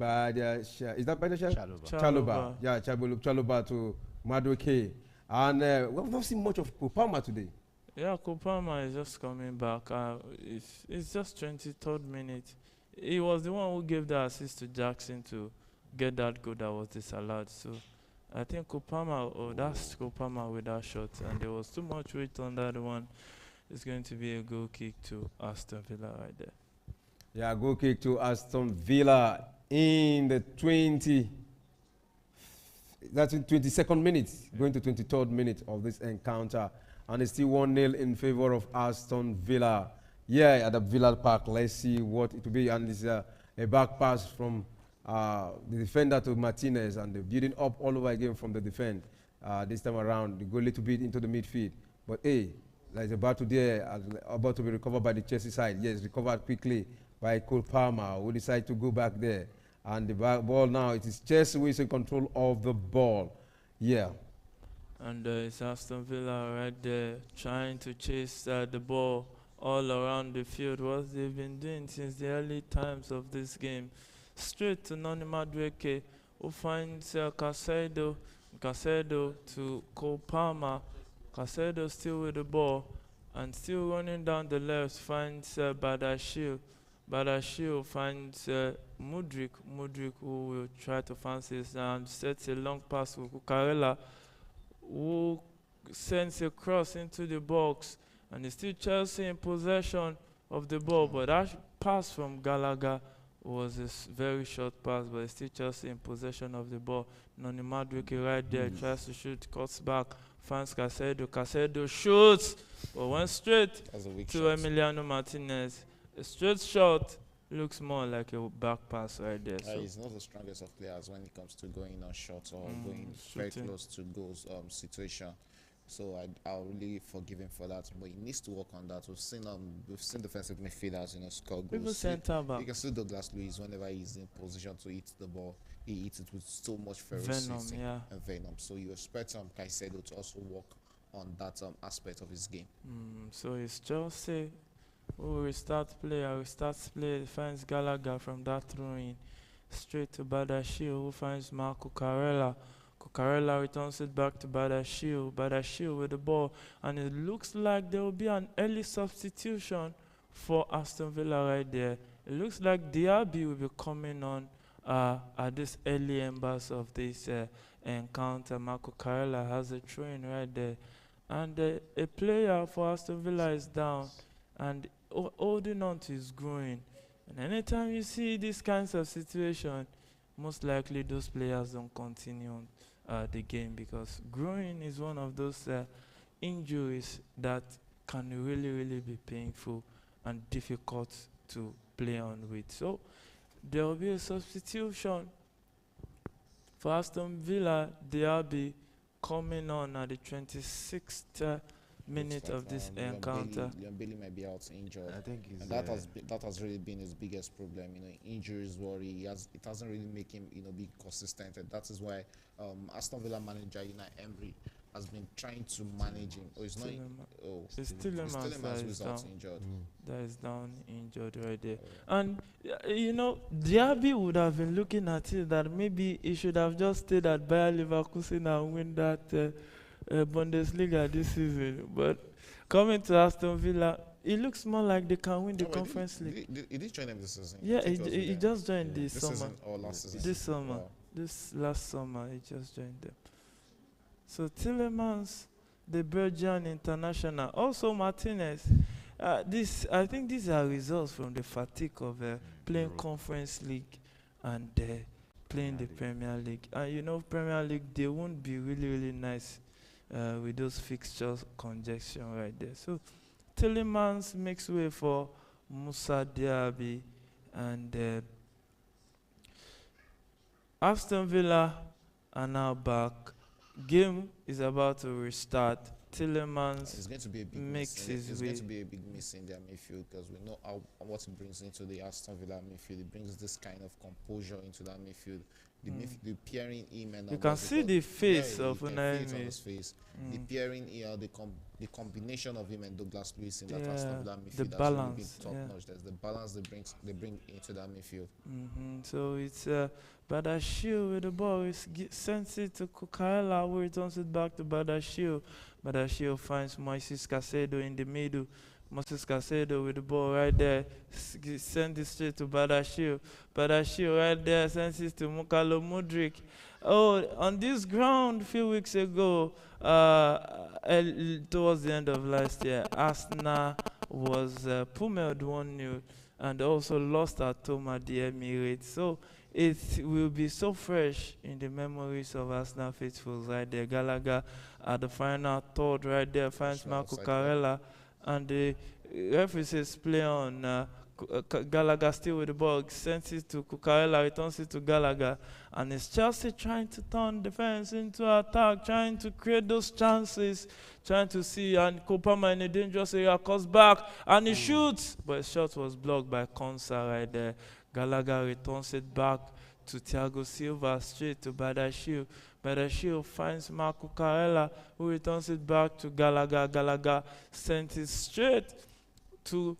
by the is that by the Chaluba. Chaluba? Yeah, Chaluba to Madueke. And we've not seen much of Kupama today. Yeah, Kopama is just coming back. It's just 23rd minute. He was the one who gave the assist to Jackson to get that goal that was disallowed. So I think Kopama, that's Kopama with that shot. And there was too much weight on that one. It's going to be a goal kick to Aston Villa right there. Yeah, goal kick to Aston Villa in the 22nd minute, going to 23rd minute of this encounter. And it's still 1-0 in favor of Aston Villa. Yeah, at the Villa Park. Let's see what it will be. And it's a back pass from the defender to Martinez, and the building up all over again from the defense. This time around, they go a little bit into the midfield. But hey, like about to be recovered by the Chelsea side. Yes, recovered quickly by Cole Palmer, who decided to go back there. And the ball now, it is Chelsea who is in control of the ball. Yeah. And it's Aston Villa right there trying to chase the ball all around the field. What they've been doing since the early times of this game. Straight to Noni Madueke, who finds Caicedo to Cole Palmer. Caicedo still with the ball and still running down the left, finds Badashil. Badashil finds Mudrik, who will try to fancy it and sets a long pass to Cucurella, who sends a cross into the box, and it's still Chelsea in possession of the ball. But that pass from Gallagher was a very short pass, but it's still Chelsea in possession of the ball. Noni Madueke right there tries to shoot, cuts back, finds Caicedo. Caicedo shoots, but went straight to Emiliano Martinez. A straight shot looks more like a back pass right there. So he's not the strongest of players when it comes to going on shots or going very close to goals situation. So I'll really forgive him for that, but he needs to work on that. We've seen defensive midfielders, score goals. Even center back. You can see Douglas Luiz whenever he's in position to hit the ball, he hits it with so much ferocity and venom. So you expect Caicedo to also work on that aspect of his game. So it's Chelsea who will restart play, finds Gallagher from that throw-in, straight to Badashil, who finds Marco Cucurella. Cucurella returns it back to Badashil with the ball, and it looks like there will be an early substitution for Aston Villa right there. It looks like Diaby will be coming on at this early embers of this encounter. Marco Cucurella has a throw-in right there, and a player for Aston Villa is down and holding on to his groin. And anytime you see these kinds of situations, most likely those players don't continue the game, because groin is one of those injuries that can really, really be painful and difficult to play on with. So there will be a substitution for Aston Villa. Diaby coming on at the 26th minute of this encounter. Leon Bailey might be out injured. I think he's, and that has really been his biggest problem. Injuries worry. It hasn't really make him be consistent. And that is why Aston Villa manager Unai Emery has been trying to manage him. Oh, it's not. It's Tielemans who's out injured. That is down injured right there. And Diaby would have been looking at it that maybe he should have just stayed at Bayer Leverkusen and win that Bundesliga this season. But coming to Aston Villa, it looks more like they can win the Conference League. He did join them this season. Yeah, he just joined this summer. Season or last season? This summer. Wow. This last summer, he just joined them. So Tielemans, the Belgian international, also Martinez. I think these are results from the fatigue of playing Conference League and playing the Premier League. And Premier League, they won't be really, really nice with those fixtures congestion right there. So Tielemans makes way for Moussa Diaby, and Aston Villa are now back. Game is about to restart Tillemans It's going to be a big makes miss. It's his going way. to be a big miss in their midfield because we know what it brings into the Aston Villa midfield. It brings this kind of composure into that midfield. The pairing him and You can see the face of you can Unai feel it on Emery. his face. The pairing, the combination of him and Douglas Luiz in that Yeah, Aston Villa the midfield has really been balance, top yeah. notch. There's the balance they bring into that midfield. So it's Badashil with the ball. Sends it to Kukaela, who returns it back to Badashil. Badashil finds Moises Casedo in the middle. Moises Casedo with the ball right there. Sends it straight to Badashil. Badashil right there sends it to Mukalo Mudrik. Oh, on this ground a few weeks ago, towards the end of last year, Arsenal was pummeled 1-0 and also lost at home at the Emirates. So it will be so fresh in the memories of Arsenal faithfuls right there. Gallagher at the final third right there finds Marco Carella, and the referee says play on. Gallagher still with the ball, sends it to Cucurella, returns it to Gallagher, and it's Chelsea trying to turn defense into attack, trying to create those chances, trying to see, and Kopama in a dangerous area, cuts back, and he shoots, but his shot was blocked by Konsa right there. Gallagher returns it back to Thiago Silva, straight to Badashil. Badashil finds Marco Carella, who returns it back to Gallagher. Gallagher sends it straight to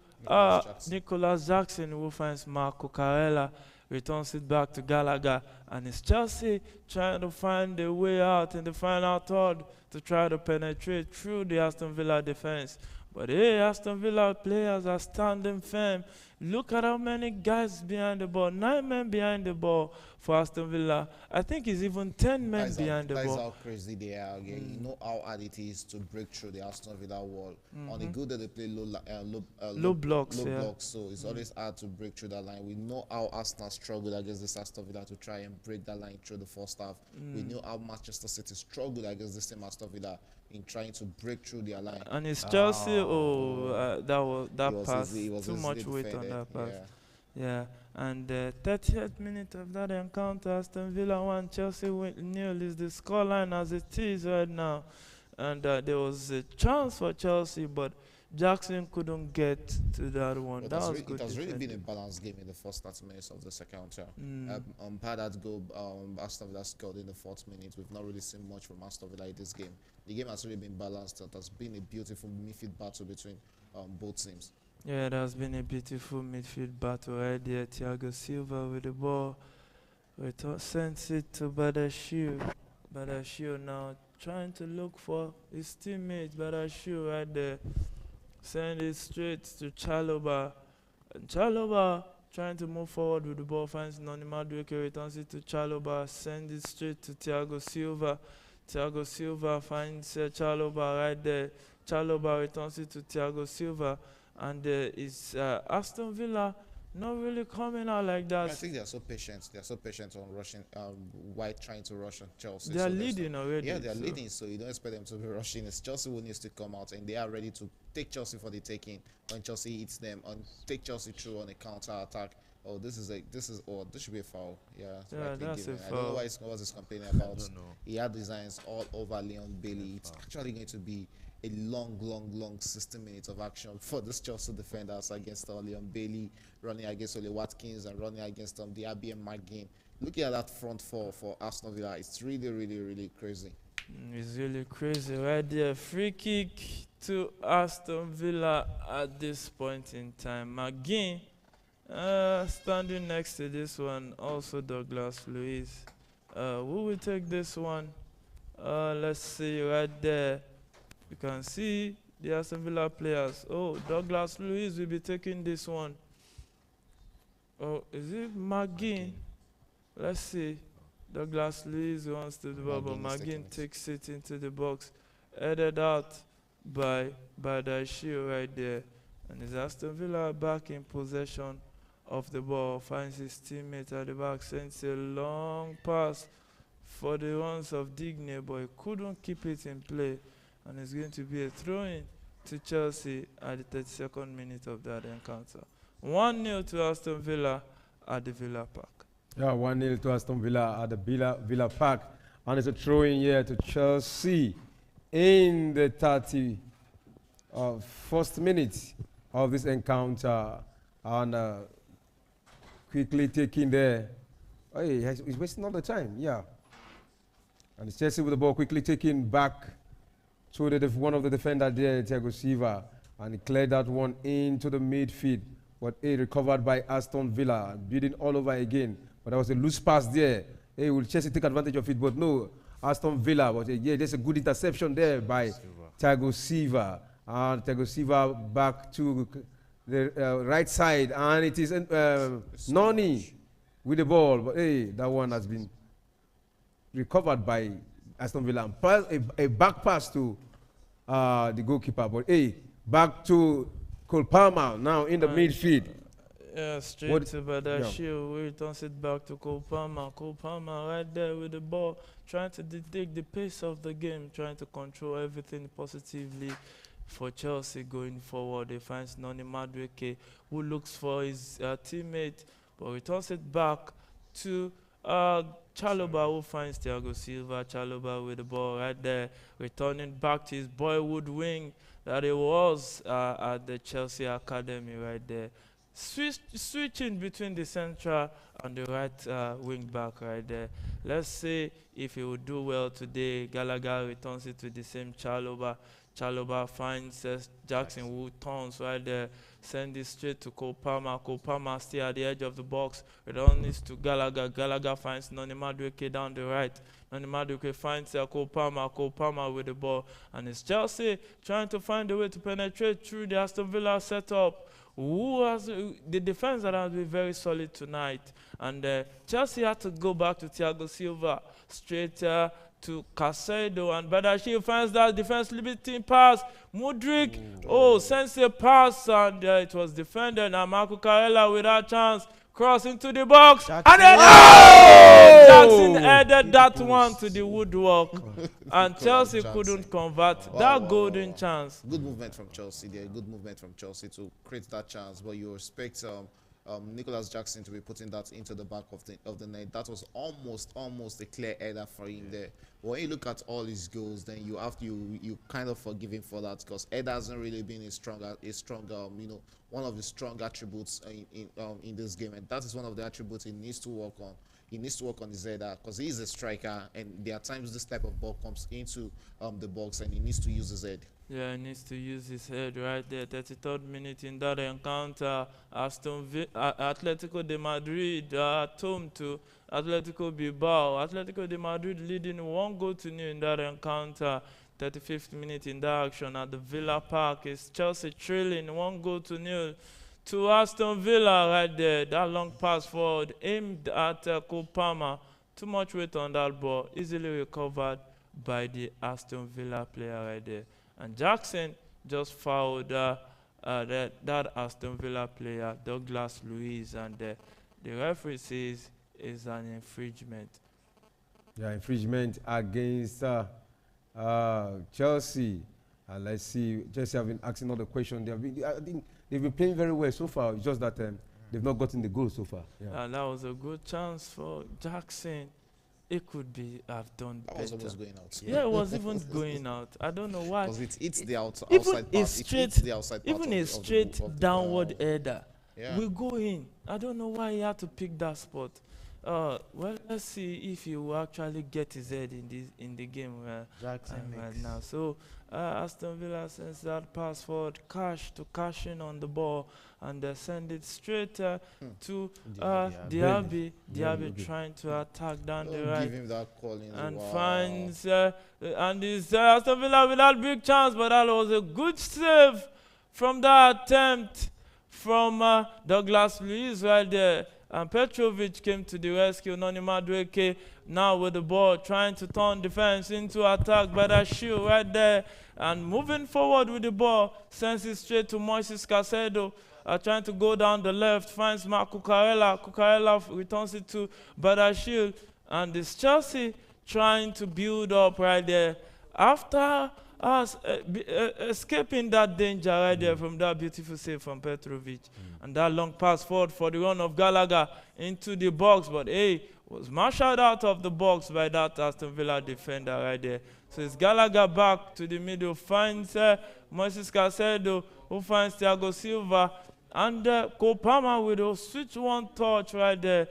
Nicolas Jackson, who finds Marco Carella, returns it back to Gallagher, and it's Chelsea trying to find a way out in the final third to try to penetrate through the Aston Villa defense. But hey, Aston Villa players are standing firm. Look at how many guys behind the ball. 9 men behind the ball for Aston Villa. I think it's even 10 men behind the ball. That's how crazy they are. Yeah. You know how hard it is to break through the Aston Villa wall. On the good day, they play low blocks. So it's always hard to break through that line. We know how Arsenal struggled against this Aston Villa to try and break that line through the first half. We know how Manchester City struggled against the same Aston Villa in trying to break through their line. And it's Chelsea. That pass. Too much weight on that pass. Yeah. And 30th minute of that encounter, Aston Villa 1, Chelsea 0 is the scoreline as it is right now. And there was a chance for Chelsea, but Jackson couldn't get to that one. That was good. It has really been a balanced game in the first 30 minutes of the second half. Per that goal, Aston Villa scored in the 4th minute. We've not really seen much from Aston Villa in this game. The game has really been balanced. It has been a beautiful midfield battle between both teams. Yeah, it has been a beautiful midfield battle right there. Thiago Silva with the ball. Sends it to Badashil. Badashil now trying to look for his teammate. Badashil right there. Send it straight to Chalobah. And Chalobah trying to move forward with the ball. Finds Noni Madueke. Returns it to Chalobah. Send it straight to Thiago Silva. Thiago Silva finds Chalobah right there. Chalobah returns it to Thiago Silva. And it's Aston Villa not really coming out like that. I think they are so patient. They are so patient on rushing, White trying to rush on Chelsea. They are leading already. Yeah, they are leading, so you don't expect them to be rushing. It's Chelsea who needs to come out, and they are ready to take Chelsea for the taking when Chelsea hits them and take Chelsea through on a counter attack. Oh, this should be a foul. Yeah, that's a foul. I don't know why he's complaining about. He had designs all over Leon Bailey. It's actually going to be a long 16 minutes of action for this Chelsea defenders against Leon Bailey, running against Ole Watkins, and running against the ABM McGinn. Looking at that front four for Aston Villa, it's really crazy. It's really crazy right there. Free kick to Aston Villa at this point in time. McGinn standing next to this one, also Douglas Luiz. Who will take this one? Let's see right there. You can see the Aston Villa players. Oh, Douglas Luiz will be taking this one. Oh, is it McGinn? Let's see. Douglas Luiz wants to do but McGinn takes it into the box. Headed out by Badashil right there. And it's Aston Villa back in possession of the ball. Finds his teammate at the back. Sends a long pass for the ones of Digne, but he couldn't keep it in play. And it's going to be a throw-in to Chelsea at the 32nd minute of that encounter. 1-0 to Aston Villa at the Villa Park. Yeah, 1-0 to Aston Villa at the Villa Park. And it's a throw-in here to Chelsea in the 31st minute of this encounter, and quickly taking there. Oh, he's wasting all the time, yeah. And it's Chelsea with the ball, quickly taking back to one of the defenders there, Thiago Silva, and he cleared that one into the midfield. But recovered by Aston Villa, building all over again. But there was a loose pass there. Will Chelsea take advantage of it? But no, Aston Villa. But yeah, there's a good interception there by Thiago Silva. And Thiago Silva back to the right side, and it is Noni with the ball. But that one has been recovered by Aston Villa. A back pass to the goalkeeper. But back to Cole Palmer now in the midfield. Yeah, straight to Badashir. We returns it back to Cole Palmer. Cole Palmer right there with the ball, trying to dictate the pace of the game, trying to control everything positively for Chelsea going forward. They find Noni Madueke, who looks for his teammate, but returns it back to Chalobah, who finds Thiago Silva. Chalobah with the ball right there, returning back to his boyhood wing that he was at the Chelsea Academy right there. Switching between the central and the right wing back right there. Let's see if he will do well today. Gallagher returns it to the same Chalobah. Chalobah finds Jackson, who turns right there, send it straight to Cole Palmer. Cole Palmer still at the edge of the box. Returns to Gallagher. Gallagher finds Noni Madueke down the right. Noni Madueke finds Cole Palmer. Cole Palmer with the ball. And it's Chelsea trying to find a way to penetrate through the Aston Villa setup. Who has the defense that has been very solid tonight. And Chelsea had to go back to Thiago Silva straight to Caicedo, and Badashir finds that defense limiting pass. Mudryk, sends a pass, and it was defended. And Marco Carella with that chance, cross into the box, Jackson. And then Jackson headed that one to the woodwork, and Chelsea couldn't convert that golden chance. Good movement from Chelsea there. Good movement from Chelsea to create that chance, but you expect Nicholas Jackson to be putting that into the back of the net. That was almost a clear header for him there. When you look at all his goals, then you kind of forgive him for that, because header hasn't really been a strong one of the strong attributes in this game, and that is one of the attributes he needs to work on. He needs to work on his header, because he is a striker, and there are times this type of ball comes into the box, and he needs to use his head. Yeah, he needs to use his head right there. 33rd minute in that encounter. Atletico de Madrid at home to Atletico Bilbao. Atletico de Madrid leading 1-0 in that encounter. 35th minute in that action at the Villa Park. It's Chelsea trailing 1-0 to Aston Villa right there. That long pass forward aimed at Cole Palmer. Too much weight on that ball. Easily recovered by the Aston Villa player right there. And Jackson just fouled that Aston Villa player, Douglas Luiz, and the referee says it's an infringement. Yeah, infringement against Chelsea. And let's see, Chelsea have been asking all the questions. I think they've been playing very well so far. It's just that they've not gotten the goal so far. Yeah. That was a good chance for Jackson. It could have done better. That was almost going out. Yeah, it was even going out. I don't know why. Because it hits the outside part. Even a straight downward header will go in. I don't know why he had to pick that spot. Well, let's see if he will actually get his head in the game right now. So Aston Villa sends that pass forward, cash in on the ball, and send it straight to Diaby. Diaby trying to attack down the right, give him that and finds and is Aston Villa with that big chance, but that was a good save from that attempt from Douglas Luiz right there. And Petrovic came to the rescue. Noni Madueke now with the ball, trying to turn defense into attack. Badashir right there. And moving forward with the ball, sends it straight to Moises Caicedo. Trying to go down the left, finds Marco Cucurella. Cucurella returns it to Badashir. And it's Chelsea trying to build up right there. After escaping that danger right there from that beautiful save from Petrovic. And that long pass forward for the run of Gallagher into the box. But hey, was marshaled out of the box by that Aston Villa defender right there. So it's Gallagher back to the middle, finds Moises Caicedo, who finds Thiago Silva, and Cole Palmer with a switch one touch right there,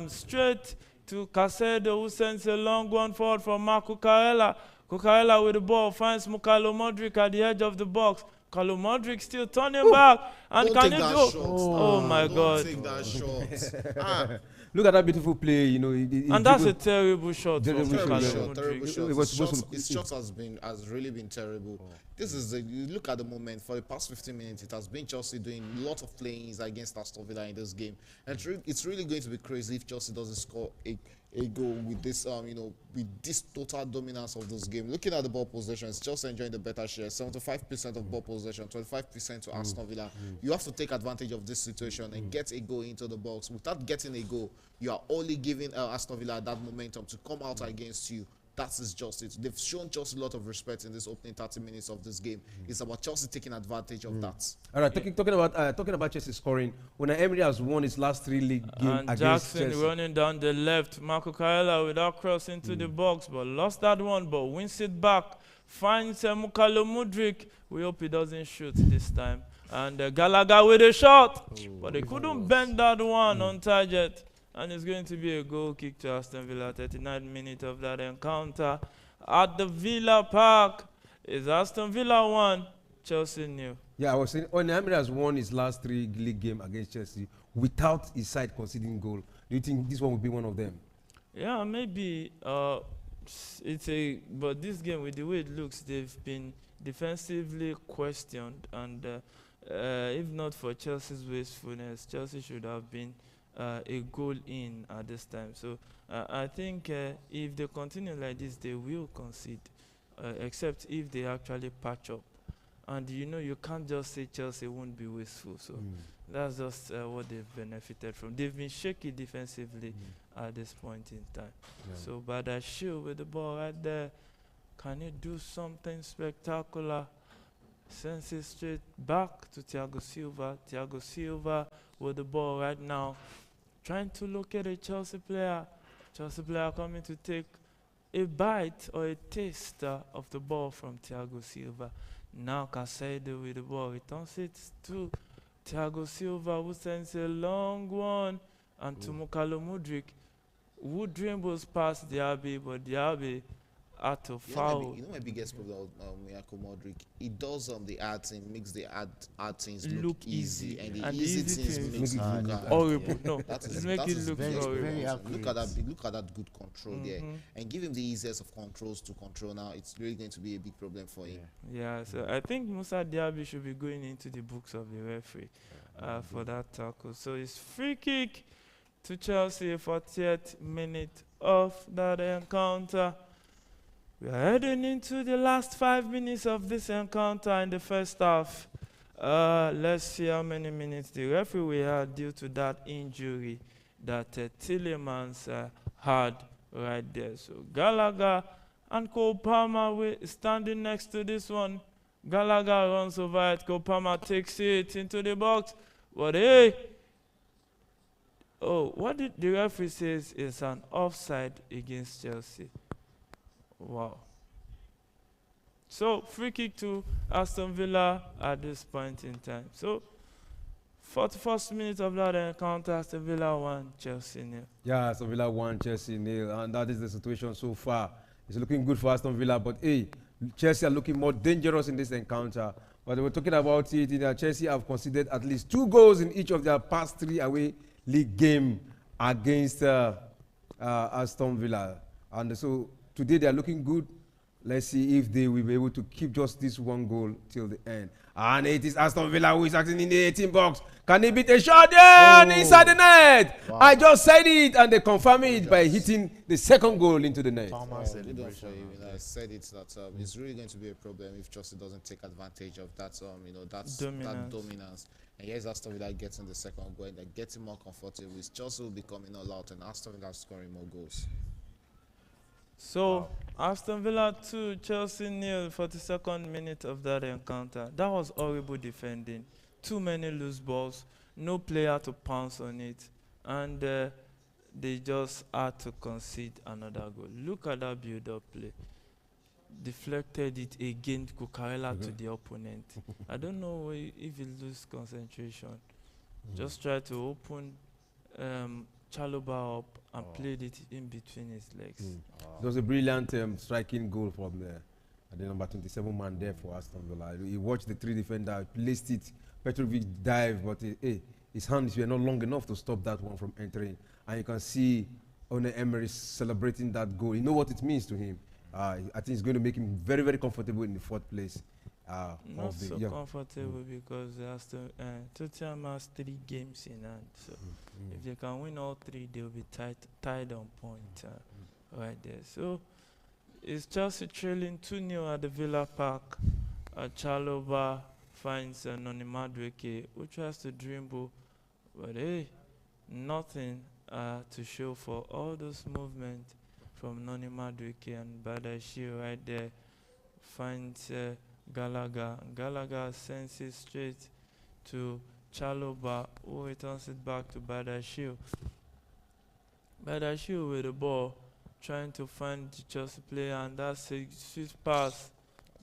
straight to Caicedo, who sends a long one forward from Marco Cucurella. Cucurella with the ball finds Mukalo Modric at the edge of the box. Mukalo Modric still turning back, and Don't can take he that do? shot. Oh my Don't God! take that shot. Look at that beautiful play, you know. And that's a terrible shot from Terrible Terrible Mukalo shot, shot, terrible Modric. shot. It was His supposed shots, to- his shots has really been terrible. This is you look at the moment for the past 15 minutes. It has been Chelsea doing a lot of playings against Aston Villa in this game, and it's really going to be crazy if Chelsea doesn't score a goal with this with this total dominance of this game. Looking at the ball possession, it's Chelsea enjoying the better share, 75% of ball possession, 25% to Aston Villa. You have to take advantage of this situation and get a goal into the box. Without getting a goal, you are only giving Aston Villa that momentum to come out against you. That is just it. They've shown Chelsea a lot of respect in this opening 30 minutes of this game. It's about Chelsea taking advantage of that. All right, talking about Chelsea scoring. Unai Emery has won his last 3 league games And against Jackson Chelsea. running down the left. Marco Cucurella without cross into the box, but lost that one, but wins it back. Finds Mukalo Modric. We hope he doesn't shoot this time. And Gallagher with a shot, but they couldn't bend that one on target. And it's going to be a goal kick to Aston Villa. 39th minute of that encounter at the Villa Park. Is Aston Villa 1, Chelsea 0. Yeah, I was saying Unai Emery has won his last 3 league games against Chelsea without his side conceding goal. Do you think this one will be one of them? Yeah, maybe but this game, with the way it looks, they've been defensively questioned, and if not for Chelsea's wastefulness, Chelsea should have been a goal in at this time. So I think if they continue like this, they will concede, except if they actually patch up. And you can't just say Chelsea won't be wasteful. So that's just what they've benefited from. They've been shaky defensively at this point in time. Yeah. So Badashil with the ball right there. Can he do something spectacular? Sends it straight back to Thiago Silva. Thiago Silva with the ball right now, trying to locate a Chelsea player. Chelsea player coming to take a bite or a taste of the ball from Thiago Silva. Now Caicedo with the ball returns it to Thiago Silva, who sends a long one, and to Mukalo Modric, who dribbles past Diaby, but Diaby had to foul. You know my biggest problem with Miyako Modric? He does the hard thing, makes the hard things look easy, and the easy things makes it look hard. Horrible. No, That is make it look very, horrible. very accurate. Look at that good control there, and give him the easiest of controls to control. Now it's really going to be a big problem for him. Yeah, so I think Musa Diaby should be going into the books of the referee for that tackle. So it's free kick to Chelsea, 40th minute of that encounter. We are heading into the last 5 minutes of this encounter in the first half. Let's see how many minutes the referee had due to that injury that Tillemans had right there. So Gallagher and Cole Palmer standing next to this one. Gallagher runs over it. Cole Palmer takes it into the box. But hey, what did the referee says is an offside against Chelsea. Wow. So free kick to Aston Villa at this point in time. So 41st minute of that encounter, Aston Villa 1, Chelsea 0. Yeah, Aston Villa 1, Chelsea 0, and that is the situation so far. It's looking good for Aston Villa, but hey, Chelsea are looking more dangerous in this encounter. But we were talking about it, Chelsea have conceded at least 2 goals in each of their past 3 away league games against Aston Villa. And so today they are looking good. Let's see if they will be able to keep just this 1 goal till the end. And it is Aston Villa who is acting in the 18 box. Can he beat a shot? Yeah, and inside the net. Wow. I just said it, and they confirm it by hitting the 2nd goal into the net. Thomas Good one for celebration. you. I said it that it's really going to be a problem if Chelsea doesn't take advantage of that that dominance. And here's Aston Villa getting the 2nd goal, and they're getting more comfortable. With Chelsea will be coming all out, and Aston Villa scoring more goals. So Aston Villa 2, Chelsea 0, 42nd minute of that encounter. That was horrible defending. Too many loose balls, no player to pounce on it. And they just had to concede another goal. Look at that build-up play. Deflected it again, Cucurella to the opponent. I don't know if he lose concentration. Just try to open Chalobah up and played it in between his legs. It was a brilliant striking goal from the number 27 man there for Aston Villa. He watched the three defenders, placed it. Petrovic dived, but his hands were not long enough to stop that one from entering. And you can see Unai Emery celebrating that goal. You know what it means to him. I think it's going to make him very, very comfortable in the fourth place. Not so comfortable because Tottenham has 3 games in hand. So if they can win all 3, they'll be tied on point right there. So it's Chelsea trailing 2-0 at the Villa Park. Chalobah finds Noni Madueke, who tries to dribble, but hey, nothing to show for all those movements from Noni Madueke, and Badiashile right there finds Gallagher. Gallagher sends it straight to Chalobah, who returns it back to Badiashile. Badiashile with the ball, trying to find the Chelsea player, and that's a swift pass.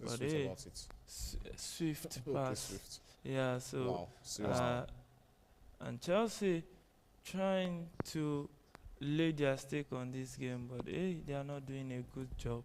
But hey, swift pass. Swift. Yeah, so Wow, and Chelsea trying to lay their stake on this game, but hey, they are not doing a good job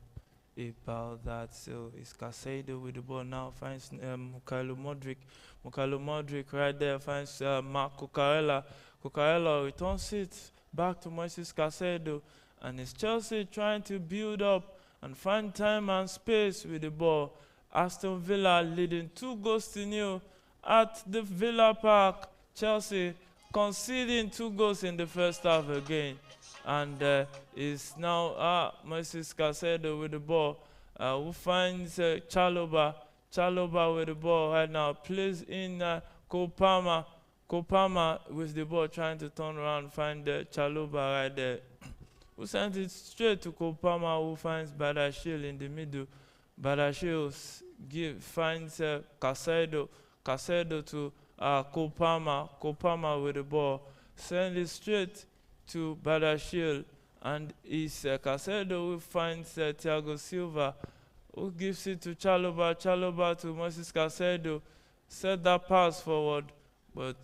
about that. So it's Casado with the ball now, finds Mykhailo Mudryk. Mykhailo Mudryk right there finds Marco Cucurella. Cucurella returns it back to Moises Casado, and it's Chelsea trying to build up and find time and space with the ball. Aston Villa leading 2-0 at the Villa Park. Chelsea conceding 2 goals in the first half again. And is now Moises Casado with the ball, who finds Chalobah. Chalobah with the ball right now, plays in Kopama. Kopama with the ball, trying to turn around, find Chalobah right there. Who sends it straight to Kopama, who finds Badiashile in the middle. Badiashile finds Casado. Casado to Kopama. Kopama with the ball, sends it straight to Badiashile, and it's Casado who finds Thiago Silva, who gives it to Chalobah. Chalobah to Moises Casado, set that pass forward, but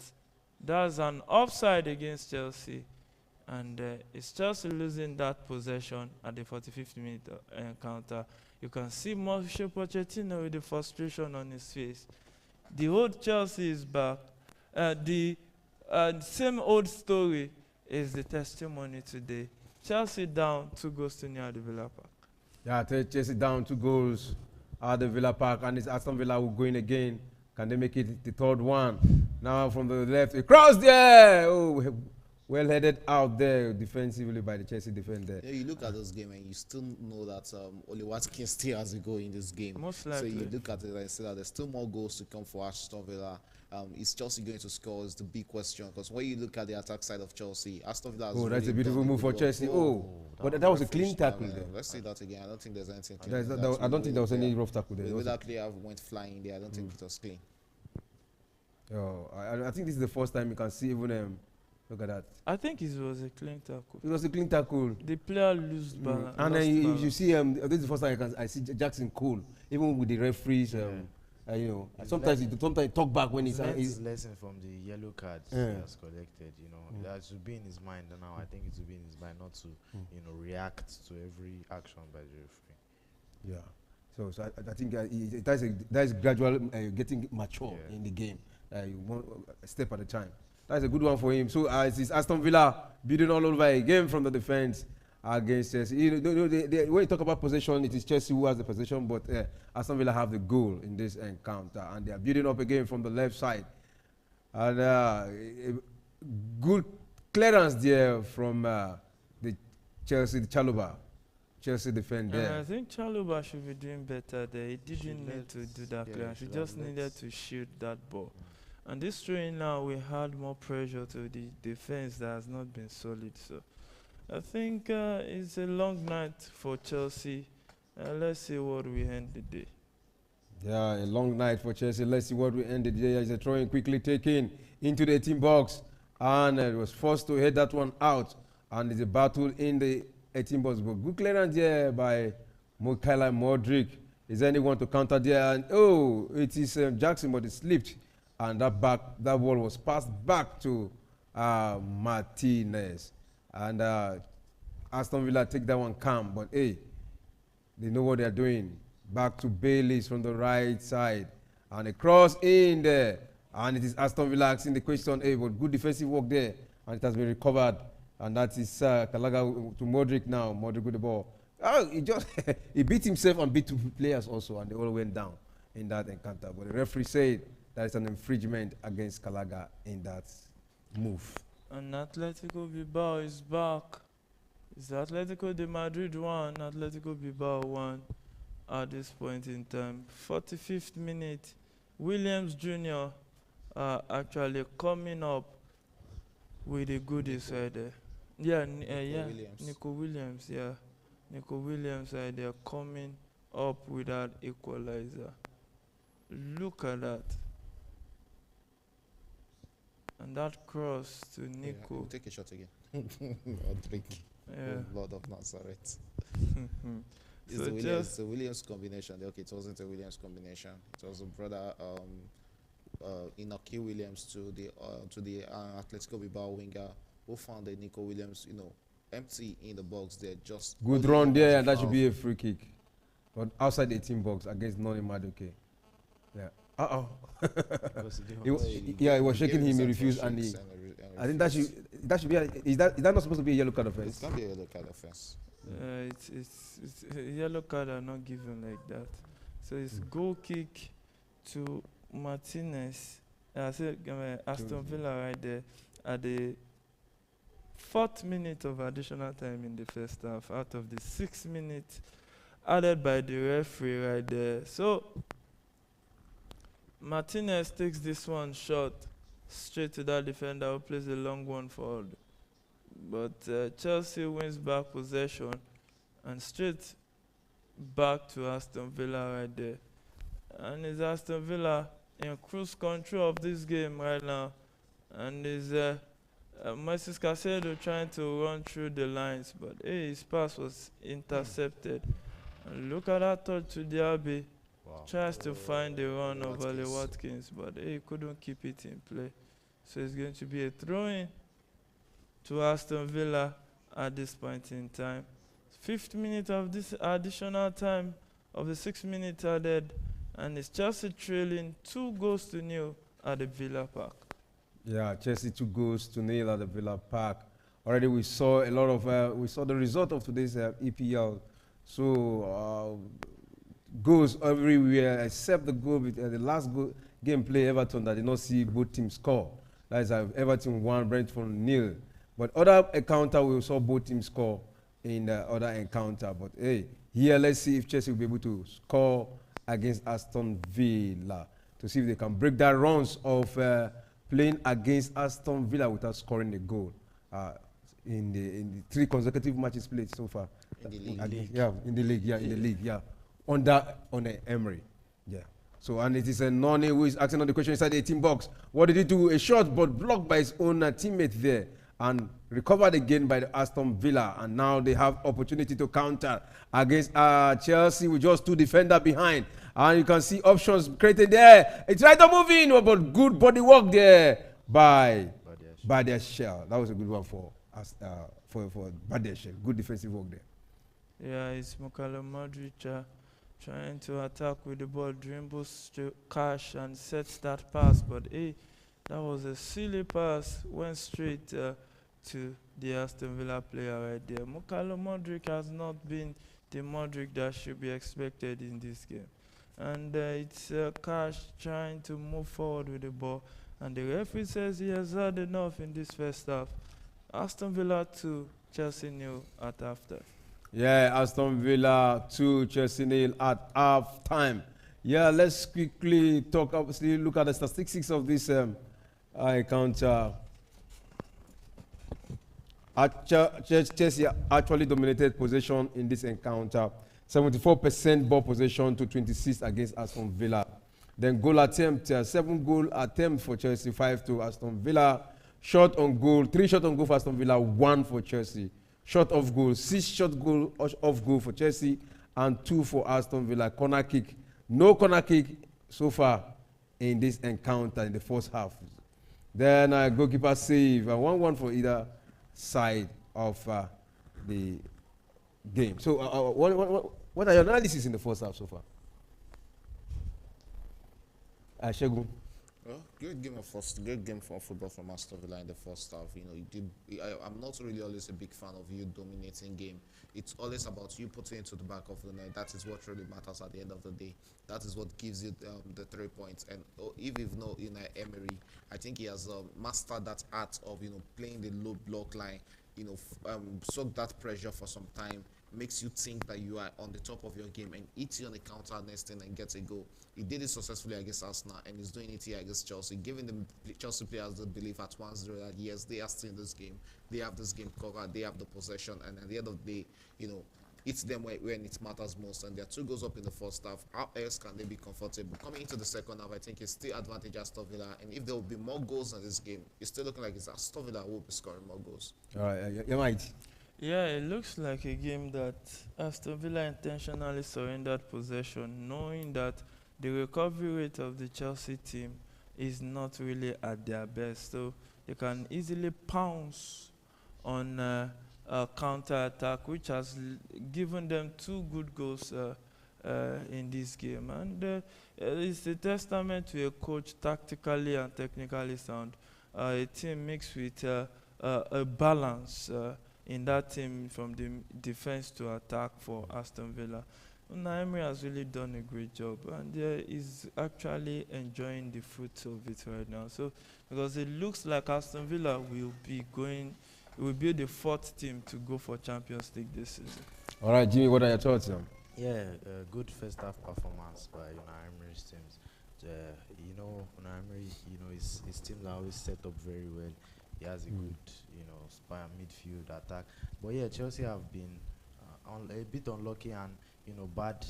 that's an offside against Chelsea, and it's Chelsea losing that possession at the 45th minute encounter. You can see Mauricio Pochettino with the frustration on his face. The old Chelsea is back. The same old story is the testimony today. Chelsea down 2-0 at the Villa Park. Yeah, Chelsea down 2 goals at the Villa Park, and it's Aston Villa who going again. Can they make it the third one? Now from the left, across there. Oh, well headed out there defensively by the Chelsea defender. Yeah, you look at this game and you still know that Oli Watkins still has a goal in this game. Most likely. So you look at it and say that there's still more goals to come for Aston Villa. Is Chelsea going to score is the big question, because when you look at the attack side of Chelsea, Aston Villa has Oh, that's really a beautiful done move for good Chelsea. work. Oh, but that was a clean tackle there. Let's see that again. I don't think there's anything clean. I don't think there was any rough tackle there. When that player went flying there, I don't think it was clean. Oh, I think this is the first time you can see even look at that. I think it was a clean tackle. It was a clean tackle. The player lose balance. And then you see, this is the first time I see Jackson Cole, even with the referees. You know, sometimes he talk back when he's lesson from the yellow cards he has collected. You know, that should be in his mind now. I think it should be in his mind not to, react to every action by the referee. Yeah. So I think that is gradual getting mature in the game. One step at a time. That's a good one for him. So it's Aston Villa building all over again from the defense against Chelsea. When you talk about possession, it is Chelsea who has the possession, but Aston Villa have the goal in this encounter, and they are building up again from the left side. And good clearance there from the Chalobah. Chelsea defender. I think Chalobah should be doing better there. He didn't need to do that clearance. He just needed to shoot that ball. And this train now, we had more pressure to the defense that has not been solid. So I think it's a long night for Chelsea. Let's see what we end the day. Yeah, a long night for Chelsea. Let's see what we end the day. As a throw-in quickly taken into the 18 box, and it was forced to head that one out and it's a battle in the 18 box. But good clearance there by Mikhail Modric. Is anyone to counter there? And it is Jackson, but it slipped, and that ball was passed back to Martinez, and Aston Villa take that one calm. But hey, they know what they're doing. Back to Bailey's from the right side, and a cross in there, and it is Aston Villa asking the question. Hey, but good defensive work there, and it has been recovered, and that is Kalaga to Modric now. Modric with the ball. He just he beat himself and beat 2 players also, and they all went down in that encounter. But the referee said that it's an infringement against Kalaga in that move. And Atletico Bilbao is back. It's Atletico de Madrid 1, Atletico Bilbao 1 at this point in time. 45th minute, Williams Jr. Actually coming up with the goodies right there. Nico Williams, yeah. Nico Williams right there coming up with that equalizer. Look at that. And that cross to Nico. Take a shot again. Or drink. Yeah. Lord of Nazareth. So It's a Williams combination. Okay, it wasn't a Williams combination. It was a brother Inoki Williams to the Atletico Bilbao winger who found the Nico Williams, empty in the box there. Just good run there, and that should be a free kick. But outside the 18 box against Noni Maduke. Yeah. He was shaking him. He refused, and I think that should be. Is that not supposed to be a yellow card offense? It's not a yellow card offense. It's yellow card are not given like that. So it's goal kick to Martinez. I said Aston Villa right there at the 4th minute of additional time in the first half out of the 6 minutes added by the referee right there. So Martinez takes this one shot straight to that defender who plays a long one forward. But Chelsea wins back possession and straight back to Aston Villa right there. And it's Aston Villa in cruise control of this game right now. And it's Moises Caicedo trying to run through the lines, but his pass was intercepted. And look at that touch to Diaby. Wow. Tries to find the run of Oli Watkins, but he couldn't keep it in play. So it's going to be a throw-in to Aston Villa at this point in time. 5th minute of this additional time of the 6 minutes added, and it's Chelsea trailing 2-0 at the Villa Park. Yeah, Chelsea 2-0 at the Villa Park. Already we saw a lot of the result of today's EPL. So goals everywhere except the goal with the last game play Everton that did not see both teams score. That is Everton 1, Brentford 0. But other encounter we saw both teams score in the other encounter. But hey, here let's see if Chelsea will be able to score against Aston Villa to see if they can break that runs of playing against Aston Villa without scoring a goal in the 3 consecutive matches played so far. In the league. In the league. Under Emery. Yeah. So, and it is a Noni who is asking on the question inside the 18 box. What did he do? A shot, but blocked by his own teammate there, and recovered again by the Aston Villa. And now they have opportunity to counter against Chelsea with just 2 defenders behind. And you can see options created there. It's right to move in, but good body work there by Badiashile. That was a good one for Badiashile. Good defensive work there. Yeah, it's Mikhail Modric trying to attack with the ball, dribbles to Cash and sets that pass. But that was a silly pass, went straight to the Aston Villa player right there. Mikhail Modric has not been the Modric that should be expected in this game. And it's Cash trying to move forward with the ball. And the referee says he has had enough in this first half. Aston Villa 2, Chelsea 0 at halftime. Yeah, Aston Villa 2, Chelsea 0 at half time. Yeah, let's quickly look at the statistics of this encounter. Chelsea actually dominated possession in this encounter. 74% ball possession to 26 against Aston Villa. Then goal attempt, 7 goal attempt for Chelsea, 5 to Aston Villa. Shot on goal, 3 shot on goal for Aston Villa, 1 for Chelsea. Shot off goal, 6 shot goal off goal for Chelsea, and 2 for Aston Villa. Corner kick, no corner kick so far in this encounter in the first half. Then goalkeeper save, 1-1 for either side of the game. So what are your analysis in the first half so far? Shegun. Well, great game for football from Aston Villa in the first half. You know, I'm not really always a big fan of you dominating game. It's always about you putting it to the back of the net. That is what really matters at the end of the day. That is what gives you the 3 points. And if you've known Emery, I think he has mastered that art of playing the low block line. Soak that pressure for some time, makes you think that you are on the top of your game and hits you on the counter next thing and gets a goal. He did it successfully against Arsenal and he's doing it here against Chelsea, giving the Chelsea players the belief at 1-0 that yes, they are still in this game, they have this game covered, they have the possession, and at the end of the day, it's them when it matters most. And there are 2 goals up in the first half. How else can they be comfortable? Coming into the second half, I think it's still advantage Aston Villa, and if there will be more goals in this game, it's still looking like it's Aston Villa who will be scoring more goals. All right, you might. Yeah, it looks like a game that Aston Villa intentionally surrendered possession, knowing that the recovery rate of the Chelsea team is not really at their best. So they can easily pounce on a counter-attack, which has given them 2 good goals in this game. And it's a testament to a coach tactically and technically sound, a team mixed with a balance in that team from the defense to attack for Aston Villa. Unai Emery has really done a great job, and is actually enjoying the fruits of it right now. So, because it looks like Aston Villa will be the 4th team to go for Champions League this season. All right, Jimmy, what are your thoughts? Yeah, good first half performance by Unai Emery's teams. Unai Emery, his teams are always set up very well. He has a good, spine midfield attack. But yeah, Chelsea have been a bit unlucky and bad.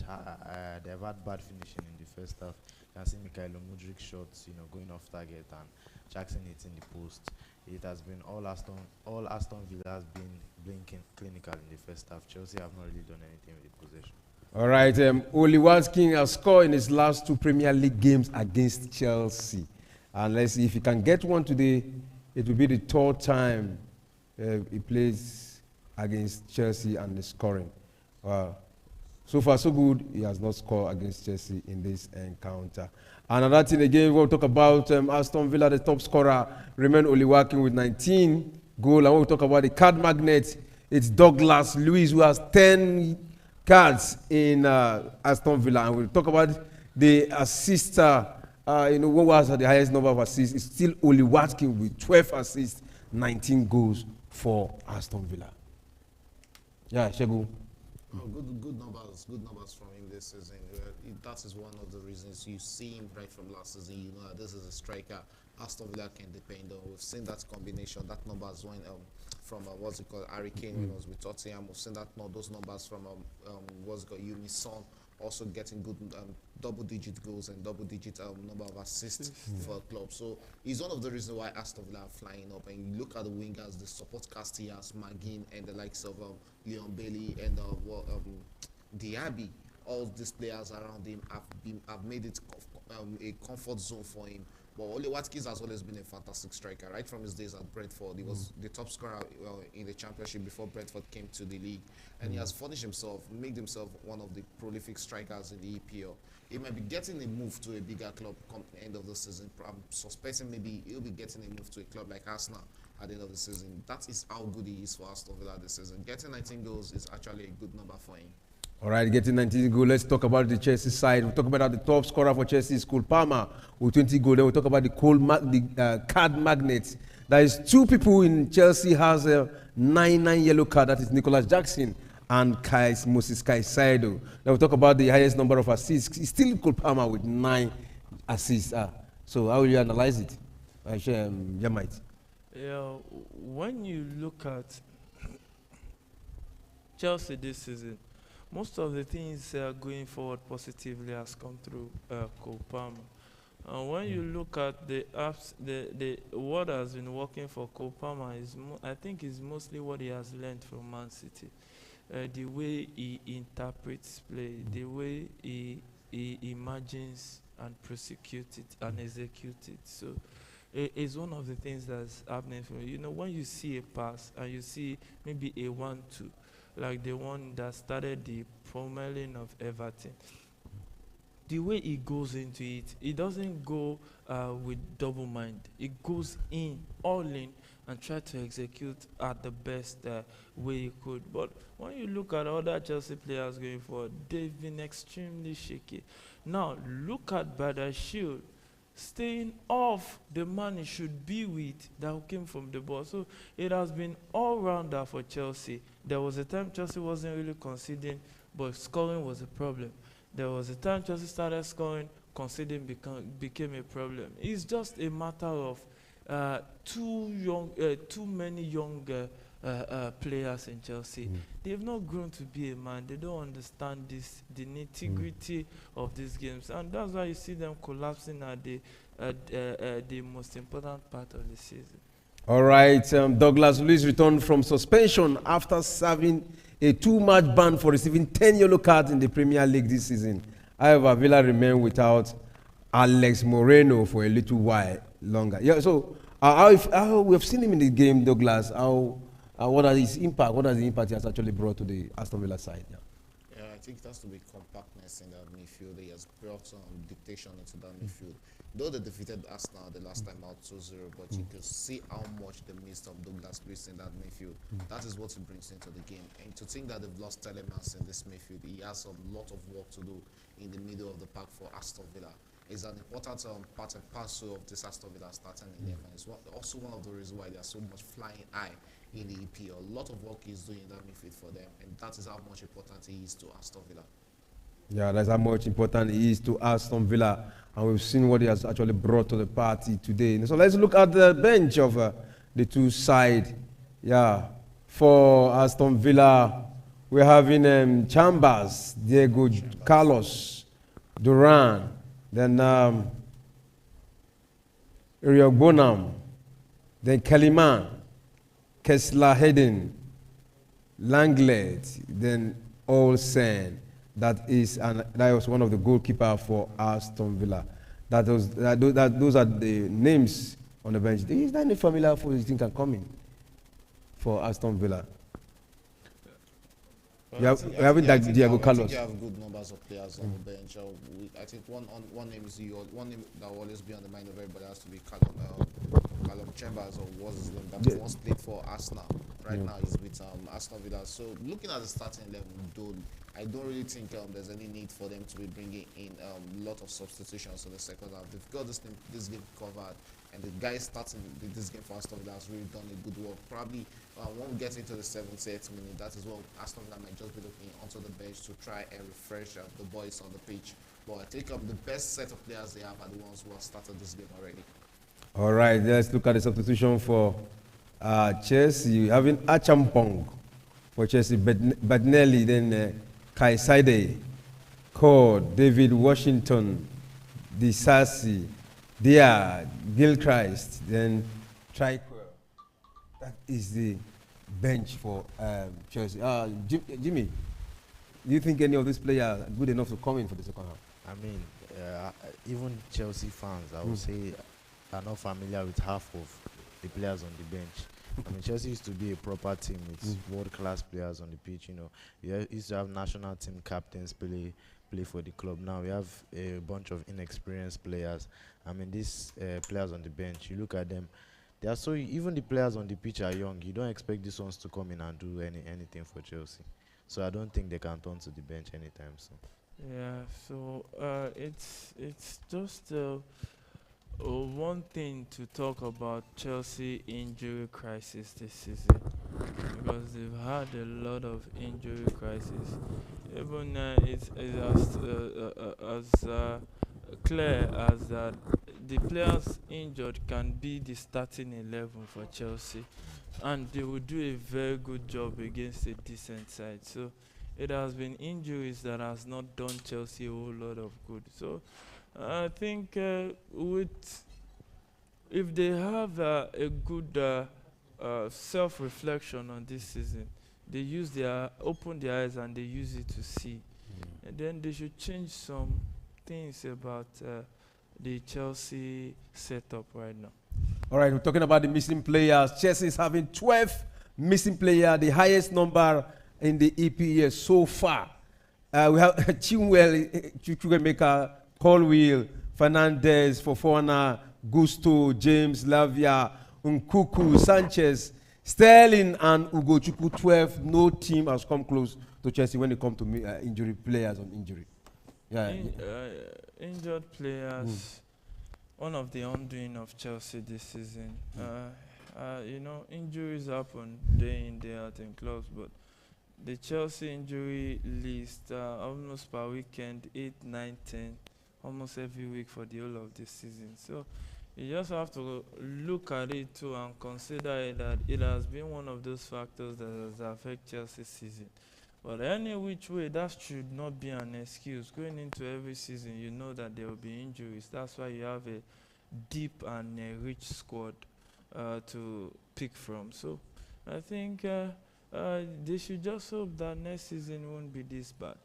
They've had bad finishing in the first half. You can see Mikhailo Mudryk shots, going off target, and Jackson hitting the post. It has been all Aston Villa has been blinking clinical in the first half. Chelsea have not really done anything with the possession. All right, Oli Watkins has scored in his last 2 Premier League games against Chelsea. And let's see if he can get one today. It will be the 3rd time he plays against Chelsea and is scoring. So far, so good. He has not scored against Chelsea in this encounter. Another thing again, we'll talk about Aston Villa, the top scorer, remain Oli Watkins with 19 goals. And when we talk about the card magnet, it's Douglas Luiz, who has 10 cards in Aston Villa. And we'll talk about the assister. What was the highest number of assists? It's still Oli Watkins with 12 assists, 19 goals for Aston Villa. Yeah, Shegun. Oh, good numbers from him this season. That is one of the reasons you see him right from last season. You know that this is a striker Aston Villa can depend on. We've seen that combination. That numbers went from Harry Kane when he was with Tottenham. We've seen those numbers from Yumi Son, also getting good double-digit goals and double-digit number of assists for a club. So he's one of the reasons why Aston Villa are flying up. And you look at the wingers, the support cast he has, McGinn and the likes of Leon Bailey and Diaby. All these players around him have made it a comfort zone for him. But Oli Watkins has always been a fantastic striker. Right from his days at Brentford, he was the top scorer in the Championship before Brentford came to the league. And he has furnished himself, made himself one of the prolific strikers in the EPL. He might be getting a move to a bigger club come the end of the season. I'm suspecting maybe he'll be getting a move to a club like Arsenal at the end of the season. That is how good he is for Aston Villa this season. Getting 19 goals is actually a good number for him. All right, getting 19 goals. Let's talk about the Chelsea side. We'll talk about the top scorer for Chelsea is Cole Palmer with 20 goals. Then we'll talk about the card magnet. There is 2 people in Chelsea has a 9 yellow card. That is Nicholas Jackson and Moses Caicedo. Then we'll talk about the highest number of assists. It's still Cole Palmer with 9 assists. So how will you analyze it? Might. Yeah, when you look at Chelsea this season, most of the things going forward positively has come through Cole Palmer. When you look at the apps, the what has been working for Cole Palmer is, I think, is mostly what he has learned from Man City. The way he interprets play, the way he imagines and prosecutes it and executes it. So it's one of the things that's happening for me. You know, when you see a pass and you see maybe a 1-2, like the one that started the pummeling of Everton, the way he goes into it, he doesn't go with double mind. He goes in, all in, and try to execute at the best way he could. But when you look at other Chelsea players going forward, they've been extremely shaky. Now, look at Badashil staying off the man he should be with that came from the ball. So it has been all-rounder for Chelsea. There was a time Chelsea wasn't really conceding, but scoring was a problem. There was a time Chelsea started scoring, conceding became a problem. It's just a matter of too many young players in Chelsea. They've not grown to be a man. They don't understand the nitty-gritty of these games, and that's why you see them collapsing at the most important part of the season. All right, Douglas Luiz returned from suspension after serving a 2-match ban for receiving 10 yellow cards in the Premier League this season. However, Villa remain without Alex Moreno for a little while longer. Yeah, so how we have seen him in the game, Douglas. What are his impact? What has the impact he has actually brought to the Aston Villa side? Yeah, I think it has to be compactness in that midfield. He has brought some dictation into that midfield. Though they defeated Arsenal the last time out 2-0, but you can see how much they missed of Douglas Luiz in that midfield. That is what he brings into the game. And to think that they've lost Telemans in this midfield, he has a lot of work to do in the middle of the park for Aston Villa. Is an important part and parcel of this Aston Villa starting 11. It's also one of the reasons why they are so much flying high in the EPL. A lot of work he's doing in that midfield for them, and that is how much important he is to Aston Villa. Yeah, that's how much important he is to Aston Villa, and we've seen what he has actually brought to the party today. So let's look at the bench of the two sides. Yeah, for Aston Villa, we're having Chambers, Diego Carlos, Duran, then Rio Bonham, then Kaliman, Kessler Hayden, Langlet, then Olsen. That was one of the goalkeepers for Aston Villa. Those are the names on the bench. Is there any familiar food you think can come in for Aston Villa? Well, Diego Carlos. You have good numbers of players on the bench. I think one name that will always be on the mind of everybody has to be Callum Chambers, or was his name, that once played for Arsenal. Right now he's with Aston Villa. So looking at the starting 11, I don't really think there's any need for them to be bringing in a lot of substitutions in the second half. They've got this game covered, and the guy starting this game for Aston Villa has really done a good work. Probably when we get into the 78th minute, that is when Aston Villa might just be looking onto the bench to try and refresh the boys on the pitch. But I think the best set of players they have are the ones who have started this game already. All right, let's look at the substitution for Chelsea. Having Achampong for Chelsea, Badnelli, then Kaisade, Cord, David Washington, Disasi, Dia, Gilchrist, then Triquer. That is the bench for Chelsea. Jimmy, do you think any of these players are good enough to come in for the second half? I mean, even Chelsea fans, I would say, are not familiar with half of the players on the bench. I mean, Chelsea used to be a proper team with world-class players on the pitch. You know, we used to have national team captains play for the club. Now we have a bunch of inexperienced players. I mean, these players on the bench, you look at them, they are so. Even the players on the pitch are young. You don't expect these ones to come in and do anything for Chelsea. So I don't think they can turn to the bench anytime soon. Yeah, so it's just one thing to talk about Chelsea injury crisis this season, because they've had a lot of injury crisis. Even it's as clear as that the players injured can be the starting 11 for Chelsea, and they will do a very good job against a decent side. So it has been injuries that has not done Chelsea a whole lot of good. So I think with if they have a good self-reflection on this season, they use their open their eyes and they use it to see, and then they should change some things about the Chelsea setup right now. All right, we're talking about the missing players. Chelsea is having 12 missing players, the highest number in the EPL so far. We have Chilwell, Chukwuemeka, Colwill, Fernandez, Fofana, Gusto, James, Lavia, Nkuku, Sanchez, Sterling, and Ugochukwu. 12. No team has come close to Chelsea when it comes to injury players on injury. Yeah. Injured players, one of the undoing of Chelsea this season. Injuries happen day in, day out in clubs, but the Chelsea injury list almost per weekend, 8, 9, 10, almost every week for the whole of this season. So you just have to look at it too and consider it that it has been one of those factors that has affected Chelsea's season. But any which way, that should not be an excuse. Going into every season, you know that there will be injuries. That's why you have a deep and a rich squad to pick from. So I think they should just hope that next season won't be this bad.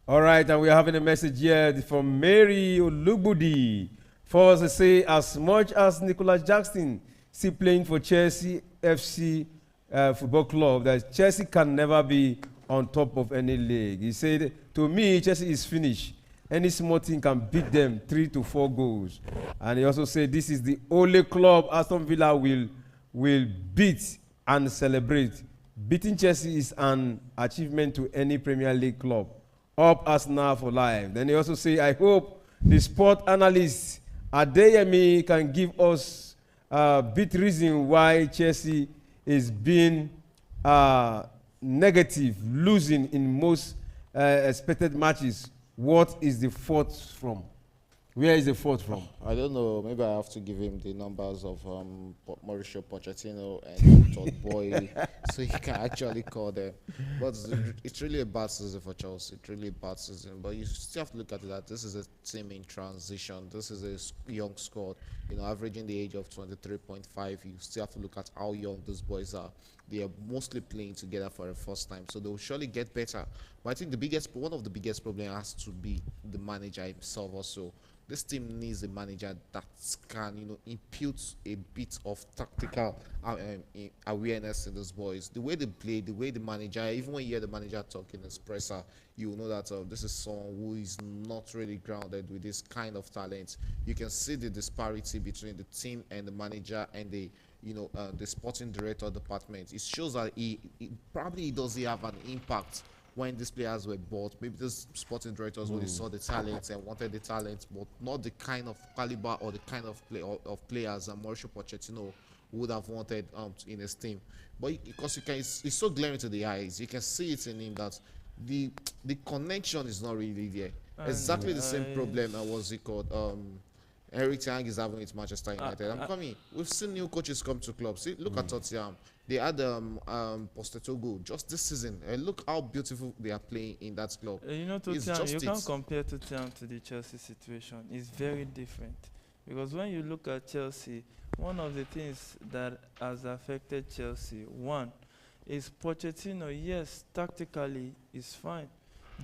All right, and we're having a message here from Mary Olubudi. For us to say, as much as Nicolas Jackson still playing for Chelsea FC Football Club, that Chelsea can never be on top of any league. He said, to me, Chelsea is finished. Any small team can beat them 3 to 4 goals. And he also said, this is the only club Aston Villa will beat and celebrate. Beating Chelsea is an achievement to any Premier League club. Up Arsenal for life. Then he also say, I hope the sport analyst Adeyemi can give us a bit reason why Chelsea is being negative, losing in most expected matches. What is the fault from? Where is the fault from? I don't know. Maybe I have to give him the numbers of Mauricio Pochettino and Todd Boy, so he can actually call them. But it's really a bad season for Chelsea. It's really a bad season. But you still have to look at it that this is a team in transition. This is a young squad. Averaging the age of 23.5. You still have to look at how young those boys are. They are mostly playing together for the first time, so they will surely get better. But I think one of the biggest problems has to be the manager himself also. This team needs a manager that can, impute a bit of tactical awareness in those boys. The way they play, the way the manager, even when you hear the manager talking in his presser, you will know that this is someone who is not really grounded with this kind of talent. You can see the disparity between the team and the manager and the sporting director department. It shows that he probably doesn't have an impact when these players were bought. Maybe these sporting directors really saw the talent and wanted the talent, but not the kind of caliber or the kind of players that Mauricio Pochettino would have wanted in his team. But because it's so glaring to the eyes, you can see it in him that the connection is not really there. Exactly the same problem. What's it called? Eric Tang is having with Manchester United. We've seen new coaches come to clubs. See, look at Tottenham. They had Postecoglou just this season. And look how beautiful they are playing in that club. Tottenham, you can't compare Tottenham to the Chelsea situation. It's very different. Because when you look at Chelsea, one of the things that has affected Chelsea, one, is Pochettino. Yes, tactically, is fine.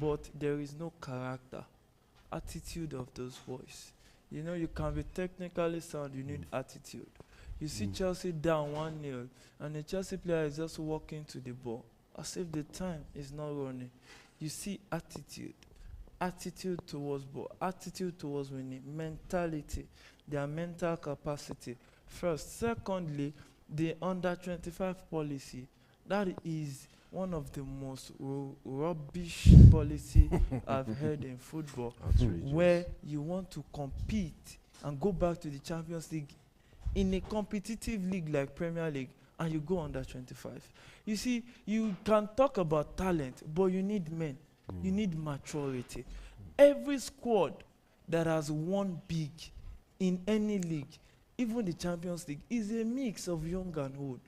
But there is no character, attitude of those boys. You can be technically sound, you need attitude. You see Chelsea down 1-0, and the Chelsea player is just walking to the ball as if the time is not running. You see attitude towards ball, attitude towards winning, mentality, their mental capacity. First. Secondly, the under-25 policy. That is one of the most rubbish policy I've heard in football, where you want to compete and go back to the Champions League in a competitive league like Premier League, and you go under 25. You see, you can talk about talent, but you need men. You need maturity. Every squad that has won big in any league, even the Champions League, is a mix of young and old.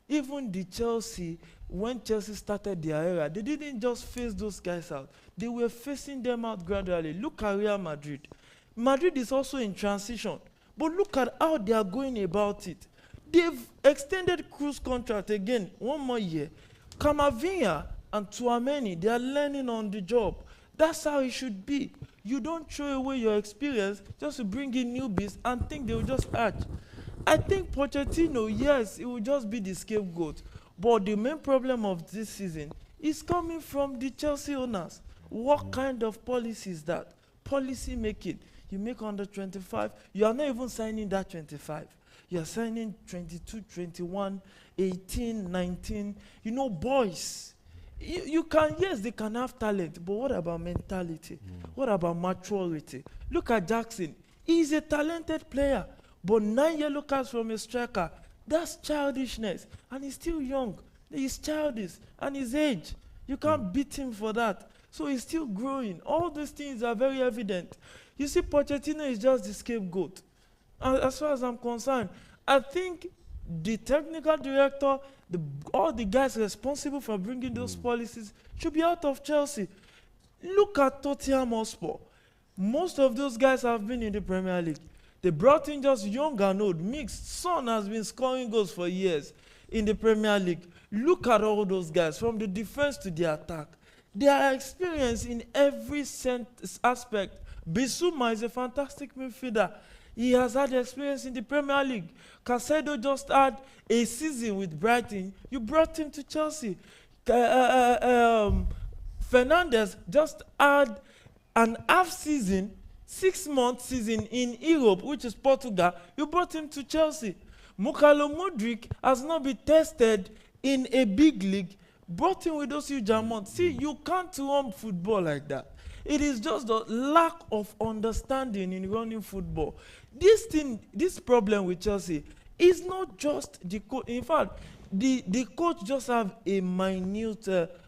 Even the Chelsea, when Chelsea started their era, they didn't just face those guys out. They were facing them out gradually. Look at Real Madrid. Madrid is also in transition. But look at how they are going about it. They've extended Cruz contract again, 1 more year. Camavinga and Tchouaméni, they are learning on the job. That's how it should be. You don't throw away your experience just to bring in newbies and think they will just hatch. I think Pochettino, yes, it will just be the scapegoat. But the main problem of this season is coming from the Chelsea owners. What kind of policy is that? Policy making. You make under 25. You are not even signing that 25. You are signing 22, 21, 18, 19. You know, boys. You can, yes, they can have talent, but what about mentality? What about maturity? Look at Jackson. He's a talented player, but 9 yellow cards from a striker, that's childishness. And he's still young. He's childish. And his age, you can't beat him for that. So he's still growing. All these things are very evident. You see, Pochettino is just the scapegoat. As far as I'm concerned, I think the technical director, all the guys responsible for bringing those policies should be out of Chelsea. Look at Tottenham Hotspur. Most of those guys have been in the Premier League. They brought in just young and old, mixed. Son has been scoring goals for years in the Premier League. Look at all those guys, from the defense to the attack. They are experienced in every aspect. Bissouma is a fantastic midfielder. He has had experience in the Premier League. Caicedo just had a season with Brighton. You brought him to Chelsea. Fernandes just had an half season, 6-month season in Europe, which is Portugal. You brought him to Chelsea. Mukalo Mudryk has not been tested in a big league. Brought him with those huge amounts. See, you can't run football like that. It is just the lack of understanding in running football. This problem with Chelsea is not just the coach. In fact, the coach just have a minute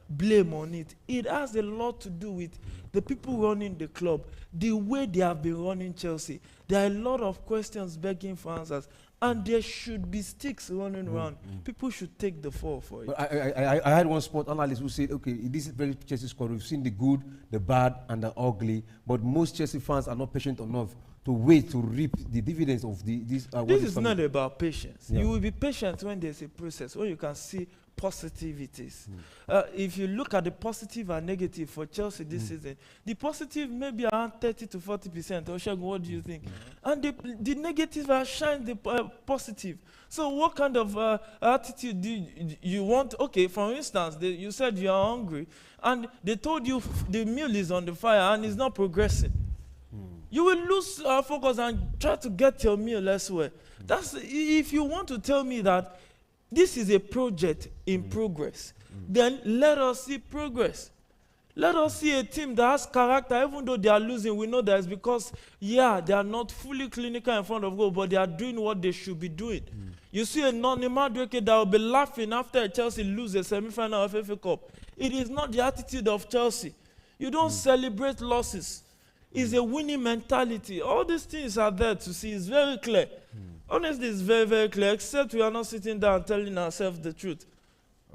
blame on it. It has a lot to do with the people running the club, the way they have been running Chelsea. There are a lot of questions begging for answers, and there should be sticks running around. People should take the fall for it. But I had one sport analyst who said, okay, this is very Chelsea squad. We've seen the good, the bad, and the ugly, but most Chelsea fans are not patient enough to wait to reap the dividends of this. This is not about patience. Yeah. You will be patient when there's a process, when you can see positivities. If you look at the positive and negative for Chelsea this season, the positive may be around 30 to 40%. Oshagun, what do you think? And the negative outshine the positive. So what kind of attitude do you want? Okay, for instance, you said you are hungry, and they told you the meal is on the fire and it's not progressing. You will lose focus and try to get your meal elsewhere. That's if you want to tell me that this is a project in progress, then let us see progress. Let us see a team that has character. Even though they are losing, we know that it's because, they are not fully clinical in front of goal, but they are doing what they should be doing. You see a non-Madueke that will be laughing after Chelsea lose a semi-final of FA Cup. It is not the attitude of Chelsea. You don't celebrate losses. It's a winning mentality. All these things are there to see. It's very clear. Honestly, it's very, very clear, except we are not sitting down and telling ourselves the truth.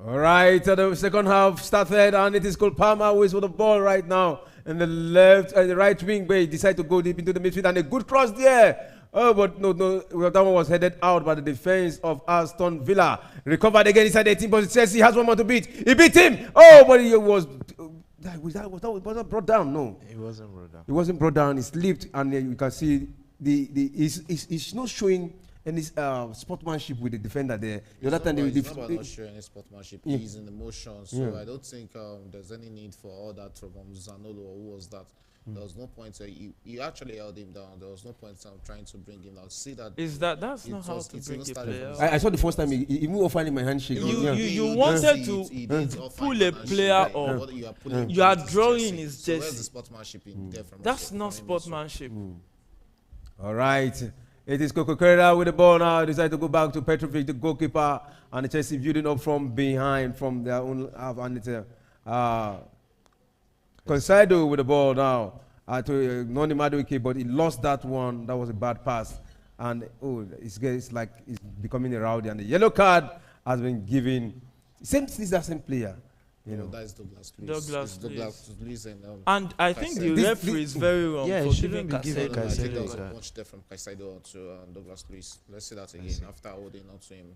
All right, the second half started, and it is called Palmer who is with the ball right now. And the right wing, but he decided to go deep into the midfield, and a good cross there. Oh, but no, that one was headed out by the defense of Aston Villa. Recovered again inside the 18, but Chelsea has one more to beat. He beat him. Oh, but he was that brought down? No. It wasn't brought down. It wasn't brought down. He slipped, and you can see he's not showing any sportsmanship with the defender there. It's not about not showing any sportsmanship. He's in emotion, so I don't think there's any need for all that from Zanolo or who was that. There was no point. You actually held him down. There was no point trying to bring him down. See that? That's not how to bring a player. I saw the first time he moved offering him my handshake. You wanted to pull a player off. You are drawing his chest. Where's the sportsmanship in there from? That's not sportsmanship. All right. It is Coco with the ball now. Decided to go back to Pt.3, the goalkeeper, and the Chelsea building up from behind, from their own half. And it's Caicedo with the ball now to Noni Madueke, but he lost that one. That was a bad pass. And it's like he's becoming a rowdy. And the yellow card has been given. Same player. You know. That is Douglas Luiz. Douglas It's Douglas Luiz And I think the Caicedo. referee is very wrong Yeah, for he shouldn't giving be giving I think there Caicedo. was a Caicedo. punch there from Caicedo to Douglas Luiz. Let's see that again. see. After holding on to him,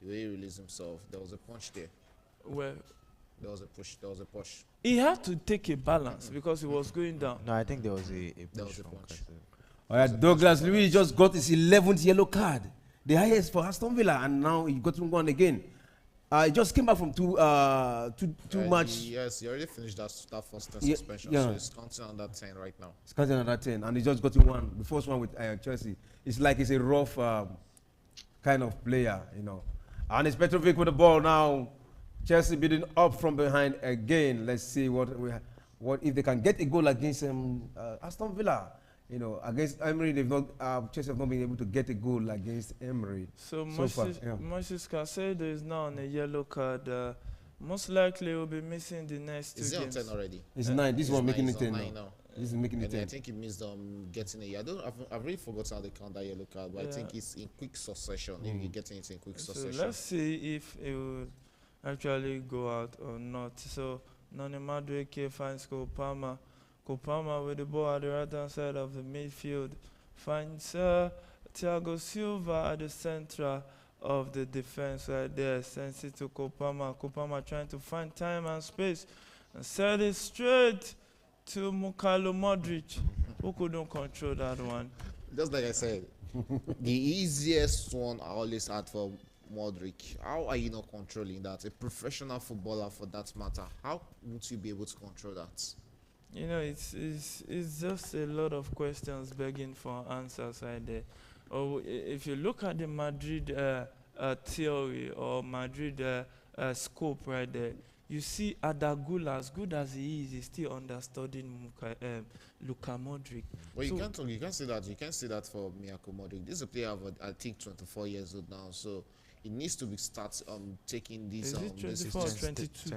the way he released himself, there was a punch there. Well, There was a push. There was a push. he had to take a balance because he was going down. No, I think there was a There push was a from punch. Caicedo. All right, Douglas Luiz just got his 11th yellow card, the highest for Aston Villa, and now he got one again. He just came back from two match. Yes, he already finished that first 10 Yeah, suspension, yeah. so he's counting on that 10 right now. He's counting another 10, and he just got one. The first one with Chelsea. It's like he's a rough kind of player, you know. And it's Petrovic with the ball now. Chelsea building up from behind again. Let's see what if they can get a goal against Aston Villa. You know, against Emery, Chelsea have not been able to get a goal against Emery. So far, yeah. Moses Caicedo is now on a yellow card. Most likely will be missing the next two Is he on games. 10 already? It's 9. This He's one making he's it on 10 9 now. This is making it And I 10. think he missed getting a. I've really forgotten how they count that yellow card, but I Yeah. think it's in quick succession. If you're getting it in quick So succession. let's see if it will actually go out or not. So Noni Madueke finds Kopama. Kopama with the ball at the right hand side of the midfield finds Thiago Silva at the center of the defense right there. Sends it to Kopama. Kopama trying to find time and space and set it straight to Mukalo Modric, who couldn't control that one. Just like I said, the easiest one I always had for Modric. How are you not controlling that? A professional footballer, for that matter. How won't you be able to control that? You know, it's just a lot of questions begging for answers right there. Or if you look at the Madrid theory or Madrid scope right there, you see Adagula, as good as he is, he's still understudying Luka Modric. Well, So- you can't say that. You can't say that for Miyako Modric. This is a player of I think 24 years old now, so he needs to be start taking these. Is it this 24 or is- 22?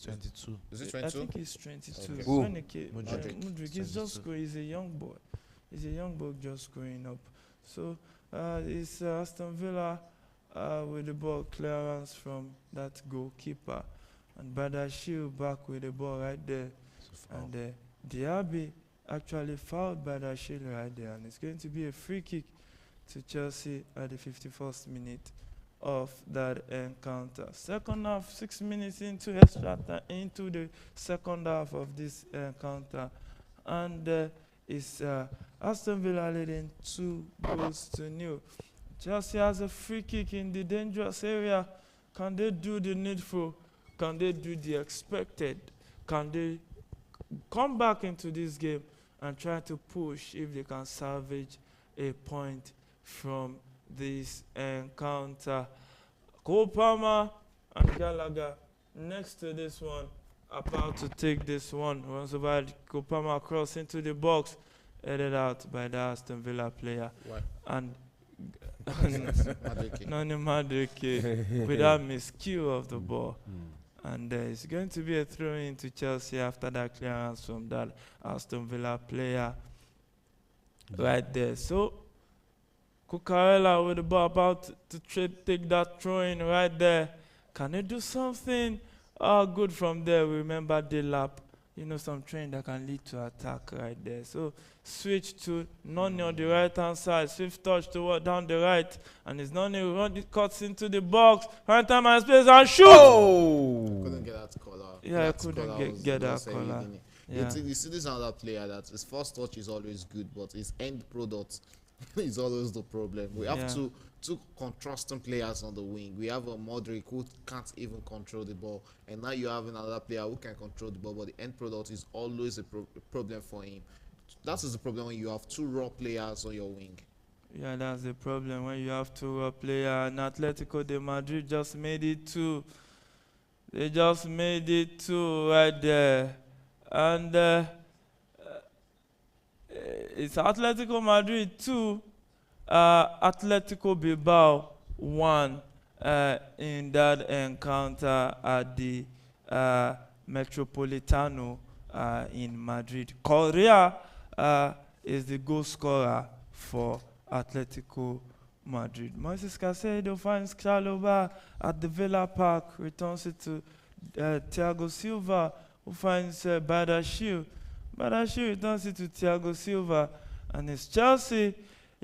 22. Is it I 22? think he's 22. Okay. Who? When he came, Modric. Modric, he's just 22. he's a young boy. He's a young boy just growing up. So it's Aston Villa with the ball clearance from that goalkeeper. And Badashil back with the ball right there. And Diaby actually fouled Badashil right there. And it's going to be a free kick to Chelsea at the 51st minute of that encounter. Second half, 6 minutes into extra time, into the second half of this encounter. And it's Aston Villa leading 2-0. Chelsea has a free kick in the dangerous area. Can they do the needful? Can they do the expected? Can they come back into this game and try to push if they can salvage a point from this encounter? Kopama and Gallagher next to this one, about to take this one. Once over Kopama cross into the box, headed out by the Aston Villa player. Why? And Madueke. Noni Madueke with that miscue of the ball. And it's going to be a throw-in to Chelsea after that clearance from that Aston Villa player right there. So, Cucurella with the ball about to take that throw-in right there. Can they do something good from there? Remember Delap. You know, some train that can lead to attack right there. So, switch to Noni on the right-hand side. Swift touch toward down the right. And it's Noni cuts into the box. Right time and space and shoot! Couldn't get that collar. Yeah, That couldn't collar get- was get that just everything. collar. You Yeah. see this is another player that his first touch is always good, but his end product is always the problem. We have Yeah. two contrasting players on the wing. We have a Modric who can't even control the ball, and now you have another player who can control the ball, but the end product is always a problem for him. That is the problem when you have two raw players on your wing. Yeah, that's the problem when you have two player. And Atletico de Madrid just made it two. They just made it two right there. And it's Atletico Madrid 2, Atletico Bilbao 1 in that encounter at the Metropolitano in Madrid. Correa is the goal scorer for Atletico Madrid. Moises Caicedo finds Chalobah at the Villa Park, returns it to Thiago Silva, who finds Badashi. Badashi returns it to Thiago Silva, and it's Chelsea.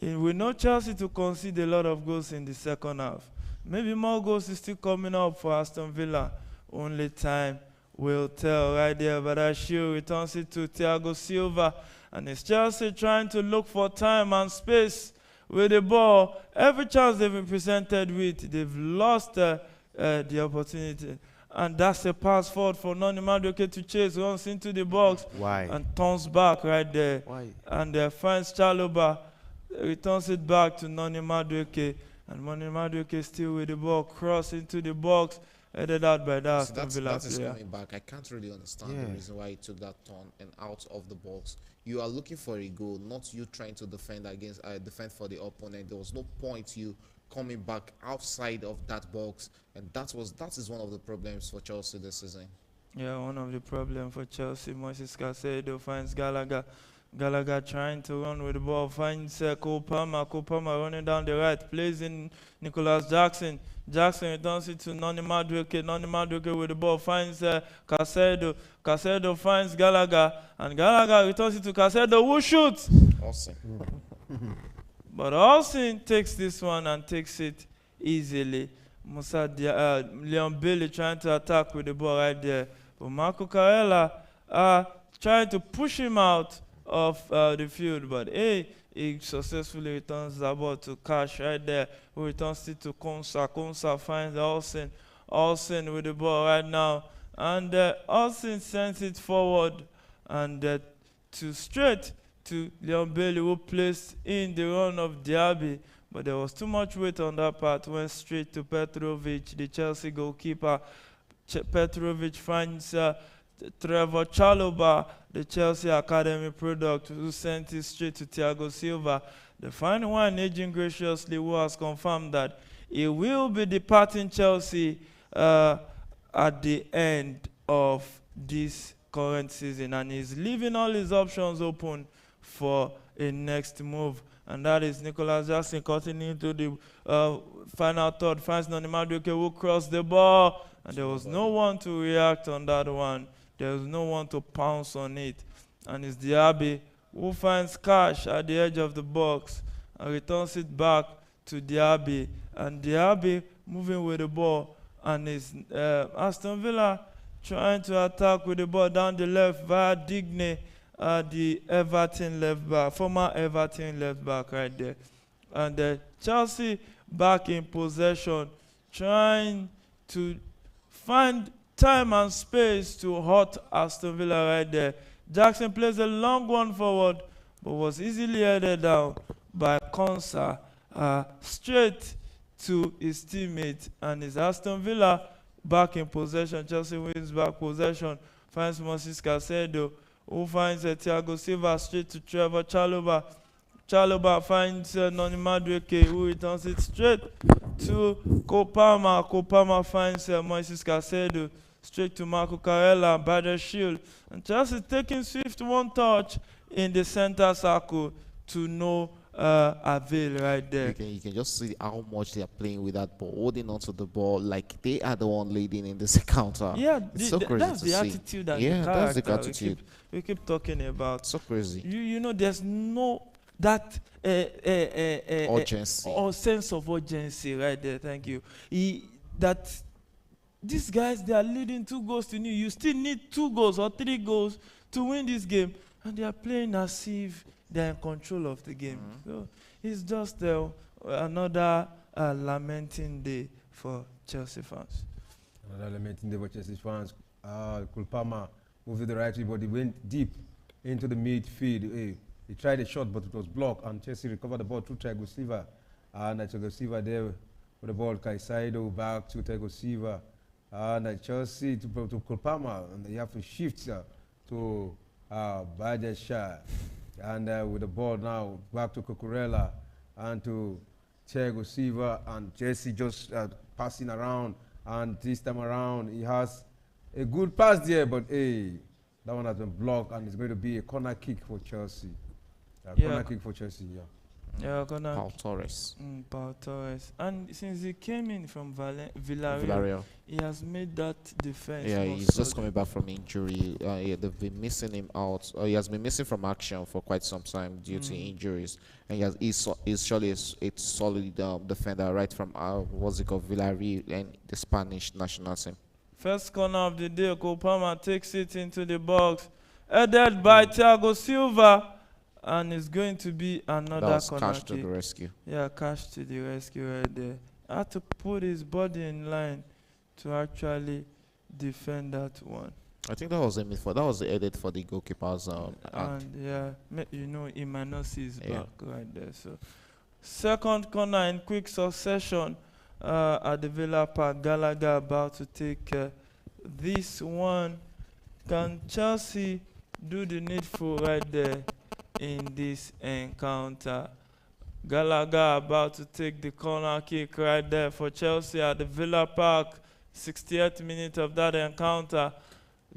We know Chelsea to concede a lot of goals in the second half. Maybe more goals is still coming up for Aston Villa. Only time will tell right there. Badashi returns it to Thiago Silva, and it's Chelsea trying to look for time and space with the ball. Every chance they've been presented with, they've lost the opportunity. And that's a pass forward for Noni Madueke to chase, runs into the box. Why? And turns back right there. Why? And finds Chalobah, returns it back to Noni Madueke. And Noni Madueke still with the ball, cross into the box, headed out by that So Aston Villa that is player. coming back. I can't really understand the Yeah. reason why he took that turn and out of the box. You are looking for a goal, not you trying to defend for the opponent. There was no point you coming back outside of that box, and that is one of the problems for Chelsea this season. Yeah, one of the problems for Chelsea, Moises Caicedo finds Gallagher. Gallagher trying to run with the ball, finds Cole Palmer. Cole Palmer running down the right, plays in Nicholas Jackson. Jackson returns it to Noni Madueke. Noni Madueke with the ball finds Caicedo. Caicedo finds Gallagher, and Gallagher returns it to Caicedo, who shoots. Awesome. But Austin takes this one and takes it easily. Leon Bailey trying to attack with the ball right there. But Marco Carella trying to push him out of the field. But he successfully returns the ball to Cash right there, who returns it to Konsa. Konsa finds Austin. Austin with the ball right now. And Austin sends it forward and to straight to Leon Bailey, who placed in the run of Diaby, but there was too much weight on that part. Went straight to Petrovic, the Chelsea goalkeeper. Petrovic finds Trevor Chalobah, the Chelsea academy product, who sent it straight to Thiago Silva. The final one, aging graciously, who has confirmed that he will be departing Chelsea at the end of this current season, and he's leaving all his options open for a next move, and that is Nicholas Jackson cutting into the final third, finds Noni Madueke, who crossed the ball, and there was no one to react on that one. There was no one to pounce on it, and it's Diaby who finds Cash at the edge of the box and returns it back to Diaby, and Diaby moving with the ball, and it's Aston Villa trying to attack with the ball down the left via Digne, the Everton left back, former Everton left back right there. And Chelsea back in possession, trying to find time and space to hurt Aston Villa right there. Jackson plays a long one forward, but was easily headed down by Konsa straight to his teammate, and his Aston Villa back in possession. Chelsea wins back possession, finds Moises Caicedo, who finds Thiago Silva straight to Trevor Chalobah. Chalobah finds Noni Madueke, who returns it straight to Cole Palmer. Cole Palmer finds Moises Caicedo straight to Marco Carella by the shield. And Chelsea taking swift one touch in the center circle to no avail right there. You can just see how much they are playing with that ball, holding onto the ball like they are the one leading in this encounter. Yeah, it's so crazy that's to the see. attitude and Yeah, the that's the character attitude. we keep talking about. So crazy. You know, there's no that Urgency. or sense of urgency right there. Thank you. That these guys, they are leading 2 goals to nil. You still need 2 goals or 3 goals to win this game, and they are playing as if they're in control of the game. So it's just another lamenting day for Chelsea fans. Another lamenting day for Chelsea fans. Cole Palmer moved to the right, but he went deep into the midfield. He tried a shot, but it was blocked, and Chelsea recovered the ball through Thiago Silva. And Thiago Silva there with the ball, Caicedo back to Thiago Silva. And Chelsea to Cole Palmer, and they have to shift to Bajashah. And with the ball now back to Cucurella and to Thiago Silva, and Chelsea just passing around. And this time around, he has a good pass there, but that one has been blocked, and it's going to be a corner kick for Chelsea. Corner kick for Chelsea, yeah. Yeah, gonna Paul Torres. Pau Torres. And since he came in from Villarreal, Villarreal. he has made that defense Yeah, more he's just solid. coming back from injury. Yeah, they've been missing him out. He has been missing from action for quite some time due to injuries. And he's surely a solid defender right from what's it called, Villarreal and the Spanish national team. First corner of the day, Kopama takes it into the box, headed by Thiago Silva, and it's going to be That another was corner Cash to kick. the rescue. Yeah, Cash to the rescue right there. Had to put his body in line to actually defend that one. I think that was a midfield. That was the edit for the goalkeeper's hand. And yeah, he might not see his Yeah. back right there. So, second corner in quick succession at the Villa Park. Gallagher about to take this one. Can Chelsea do the needful right there in this encounter? Gallagher about to take the corner kick right there for Chelsea at the Villa Park. 68th minute of that encounter.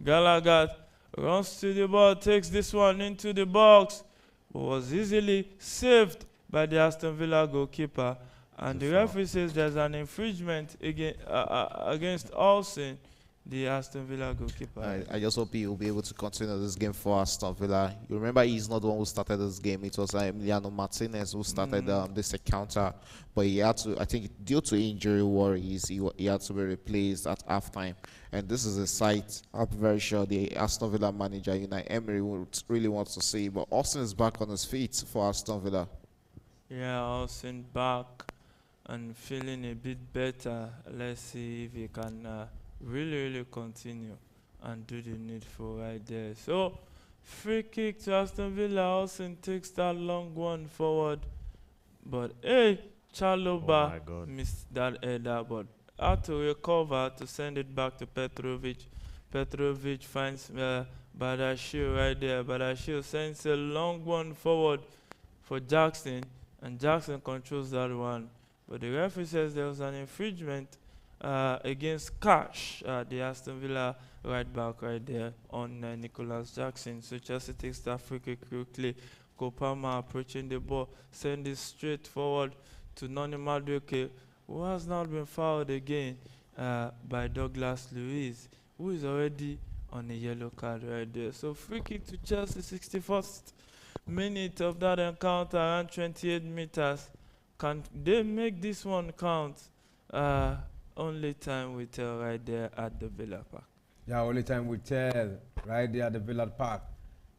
Gallagher runs to the ball, takes this one into the box, but was easily saved by the Aston Villa goalkeeper. And the referee says there's an infringement against Olsen, the Aston Villa goalkeeper. I just hope he will be able to continue this game for Aston Villa. You remember he's not the one who started this game. It was Emiliano Martinez who started this encounter. But he had to, I think due to injury worries, he had to be replaced at halftime. And this is a sight I'm very sure the Aston Villa manager, Unai Emery, would really want to see. But Austin is back on his feet for Aston Villa. Yeah, Olsen back and feeling a bit better. Let's see if he can really continue and do the needful right there. So, free kick to Aston Villa. Olsen takes that long one forward. But hey, Chalobah missed that header, but had to recover to send it back to Petrovic. Petrovic finds Badashir right there. Badashir sends a long one forward for Jackson, and Jackson controls that one. But the referee says there was an infringement against Cash, the Aston Villa right back right there on Nicholas Jackson. So Chelsea takes that free kick quickly. Kopama approaching the ball, send it straight forward to Noni Madueke, who has now been fouled again by Douglas Luiz, who is already on a yellow card right there. So free kick to Chelsea, 61st minute of that encounter, around 28 meters. Can they make this one count? Only time will tell right there at the Villa Park. Yeah, only time will tell right there at the Villa Park.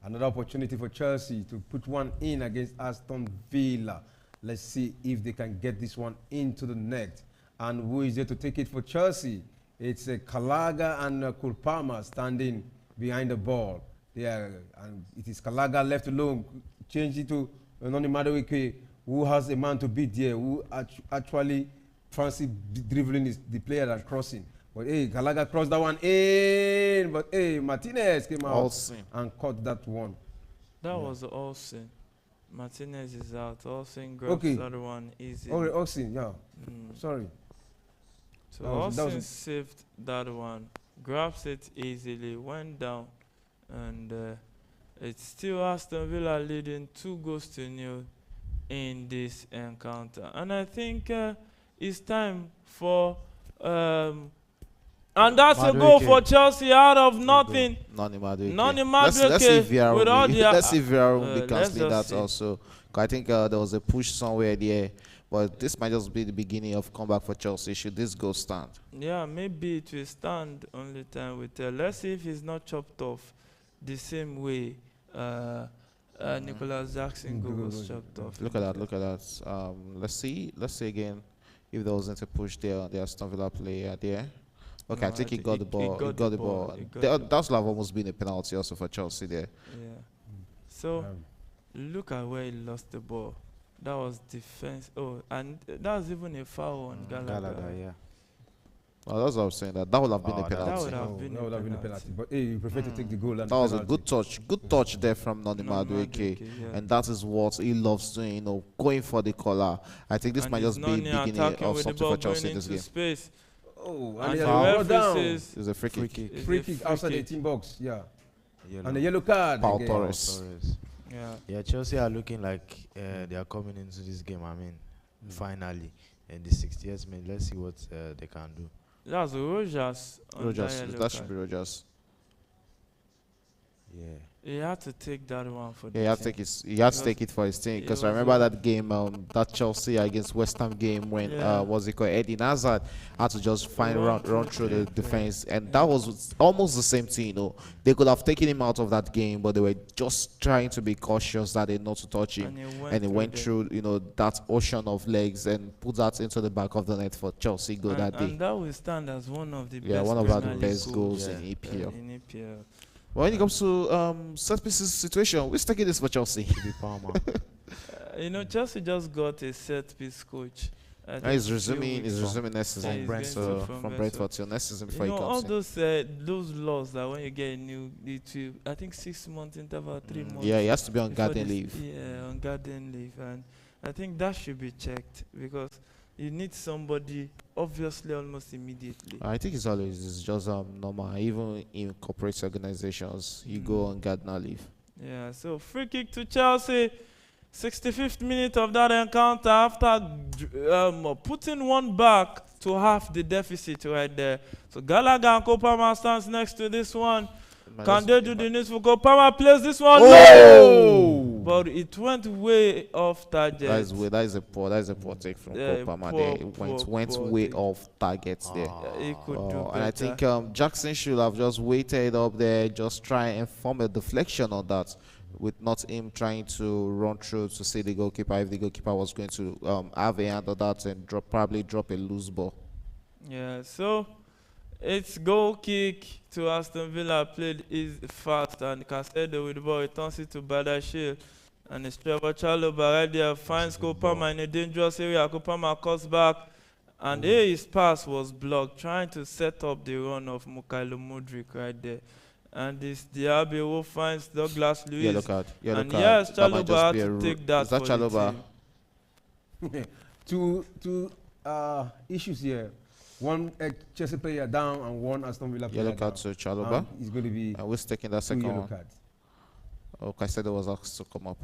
Another opportunity for Chelsea to put one in against Aston Villa. Let's see if they can get this one into the net. And who is there to take it for Chelsea? It's Kalaga and Kurpama standing behind the ball. Yeah, and it is Kalaga left alone. Change it to Noni Madueke, who has a man to beat there, who actually fancy dribbling the player and crossing. But hey, Kalaga crossed that one in, but hey, Martinez came out and caught that one. That was Olsen. Martinez is out. Olsen grabs the other one easy. Okay, Olsen, yeah. Sorry. So Olsen saved that one, grabs it easily, went down, and it's still Aston Villa leading 2-0 in this encounter. And I think it's time for and that's a goal for Chelsea out of nothing. Noni Madueke. Let's see if Vera will be cancelling that also. I think there was a push somewhere there, but this might just be the beginning of comeback for Chelsea. Should this goal stand? Yeah, maybe it will stand. Only time will tell. Let's see if he's not chopped off the same way Nicholas Jackson goal was chopped off. Look at that. Let's see again if there wasn't a push there. The Aston Villa player there. Okay, no, I think he got the ball. He got the ball. That would have almost been a penalty also for Chelsea there. Yeah. So, look at where he lost the ball. That was defense. Oh, and that was even a foul on Gallagher. Yeah. Well, that's what I was saying. That would have been a penalty. That would have been a penalty. But hey, you prefer to take the goal. And that was a good touch. Good touch there from Noni Madueke. Yeah. And that is what he loves doing, going for the collar. I think this might just be the beginning of something for Chelsea in this game. Space. Oh, and the referee says it's a free kick. Free kick outside the 18 box, yeah. And the yellow card. Paul Torres. Yeah. Yeah, Chelsea are looking like they are coming into this game. I mean, finally, in the 60th minute. Let's see what they can do. That's Rogers on that Rogers, yellow that should card. be Rogers. Yeah. He had to take that one for Yeah, the he had to team. take it. He had to Because take it for his team it because I was remember a- that game, that Chelsea against West Ham game when Yeah. what's it called? Eddie Hazard had to just run through the yeah. defense, and that was almost the same thing. You know, they could have taken him out of that game, but they were just trying to be cautious that they not to touch him, and he went through that ocean of legs and put that into the back of the net for Chelsea goal that day. And that will stand as one of the Yeah, best one of our Premier League best goals Yeah. in EPL. in EPL. Well, when it comes to set pieces situation, who's taking this for Chelsea? The Palmer. Chelsea just got a set piece coach. I think He's few resuming. weeks He's from- resuming next season. Yeah, he's going So to from from Brentford till next season before he all comes in. those laws that when you get a new, I think 6 months interval, 3 months. Yeah, he has to be on before garden this- leave. Yeah, on garden leave, and I think that should be checked because you need somebody obviously almost immediately. I think it's just normal. Even in corporate organizations, you go on gardener leave. Yeah, so free kick to Chelsea. 65th minute of that encounter after putting one back to half the deficit right there. So Gallagher and Kopama stands next to this one. Can they do the needful? Kopama plays this one. Oh! No! But it went way off target. That is a poor take from Kopama there. It went poor way take. off targets there. Yeah, he could do better. And I think Jackson should have just waited up there, just try and form a deflection on that, with not him trying to run through to see the goalkeeper if the goalkeeper was going to have a hand on that and probably drop a loose ball. Yeah, so it's goal kick to Aston Villa, played is fast, and Casedo with the ball returns it to Badashil. And it's Trevor Chalobah right there, finds Kopama in a dangerous area. Kopama cuts back, and his pass was blocked, trying to set up the run of Mykhailo Mudryk right there. And it's Diaby who finds Douglas Luiz. Yellow card. And yes, Chalobah had to take that Is that for Chalobah? the team. Two issues here. One Chelsea player down and one Aston Villa player Yellow card down. to Chalobah. It's going to be And who's taking that two second yellow one? cards. Oh, Caicedo was asked to come up.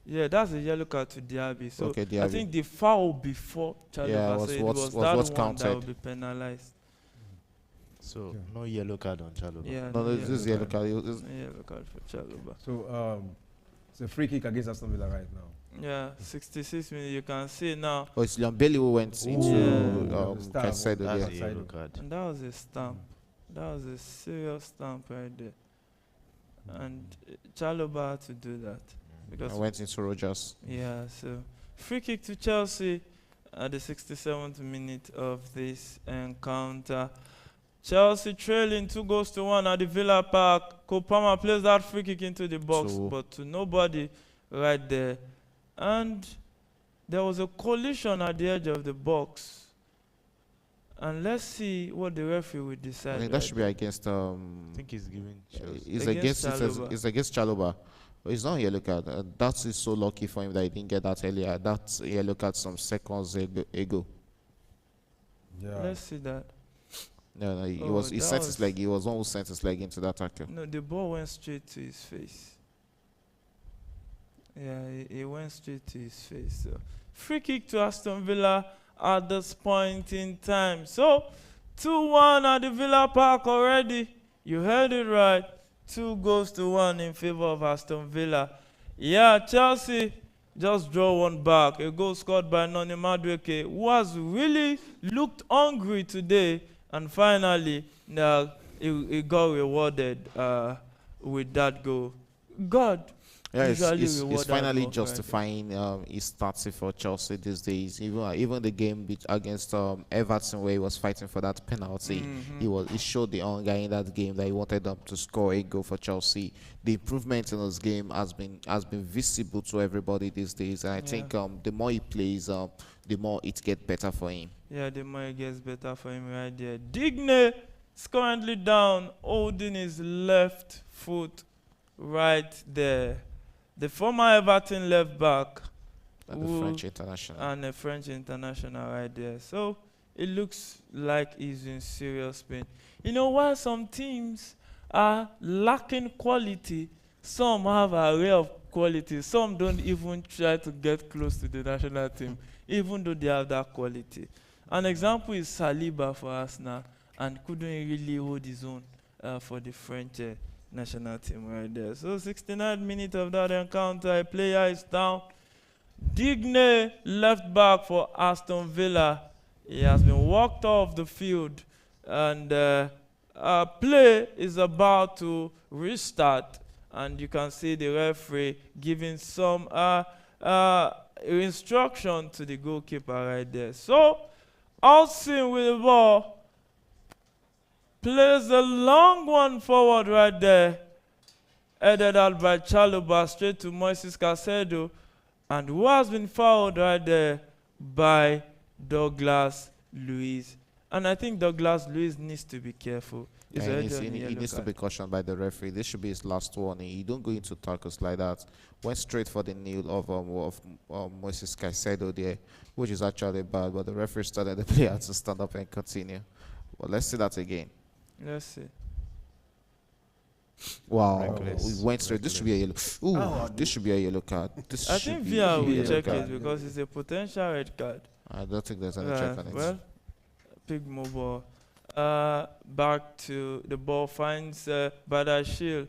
Yeah, that's a yellow card to Diaby. So Okay, I Diaby. think the foul before Chalobah, Yeah, so was it what's- was was that what's one counted. that will be penalized. So no yellow card on Chalobah. Yeah, No, this is yellow card. No yellow card for Chalobah. So it's a free kick against Aston Villa right now. Yeah, 66 minutes. You can see now, Oh, it's Leon Bailey who went into Yeah. Star Caicedo one. That's there. a yellow card. and that was a stamp. That was a serious stamp right there. And Chalobah had to do that because I went into Rogers. yeah. So free kick to Chelsea at the 67th minute of this encounter. Chelsea trailing 2-1 at the Villa Park. Kopama plays that free kick into the box, So- but to nobody right there. And there was a collision at the edge of the box. And let's see what the referee will decide. I think right that should be there. against I think he's giving Chelsea. it's Against against Chalobah. it's against Chalobah. But it's not a yellow card. That is so lucky for him that he didn't get that earlier. That's a yellow card some seconds ago. Yeah. Let's see that. No, he Oh, he that sent was- his leg. He was one who sent his leg into that tackle. No, the ball went straight to his face. Yeah, it went straight to his face. So free kick to Aston Villa at this point in time. So 2-1 at the Villa Park already. You heard it right. 2-1 in favor of Aston Villa. Yeah, Chelsea just draw one back. A goal scored by Noni Madueke, who has really looked hungry today. And finally, he got rewarded with that goal. God Yeah, usually he's reward finally that work right justifying his starting for Chelsea these days. Even the game against Everton where he was fighting for that penalty, he showed the hunger in that game that he wanted them to score a goal for Chelsea. The improvement in his game has been visible to everybody these days, and I think the more he plays, the more it gets better for him. Yeah, the more it gets better for him right there. Digne is currently down, holding his left foot right there. The former Everton left back And the who- French international. and a French international right there. So it looks like he's in serious pain. You know, while some teams are lacking quality, Some have an array of quality. Some don't even try to get close to the national team, even though they have that quality. An example is Saliba for Arsenal, and couldn't really hold his own for the French national team right there. So 69 minutes of that encounter, a player is down. Digne, left back for Aston Villa. He has been walked off the field, and play is about to restart. And you can see the referee giving some instruction to the goalkeeper right there. So, Alcin with the ball, plays a long one forward right there, headed out by Chalobah straight to Moises Caicedo, and who has been fouled right there by Douglas Luiz. And I think Douglas Luiz needs to be careful. Yeah, he needs to be cautioned by the referee. This should be his last warning. You don't go into tackles like that. Went straight for the knee of Moises Caicedo there, which is actually bad. But the referee started the player to stand up and continue. But let's see that again. Let's see. Wow, we went straight. This should be a yellow. Ooh, this should be a yellow card. I think VR will check it because it's a potential red card. I don't think there's any check on it. Well, Pig Mobile. Back to the ball, finds Badashil.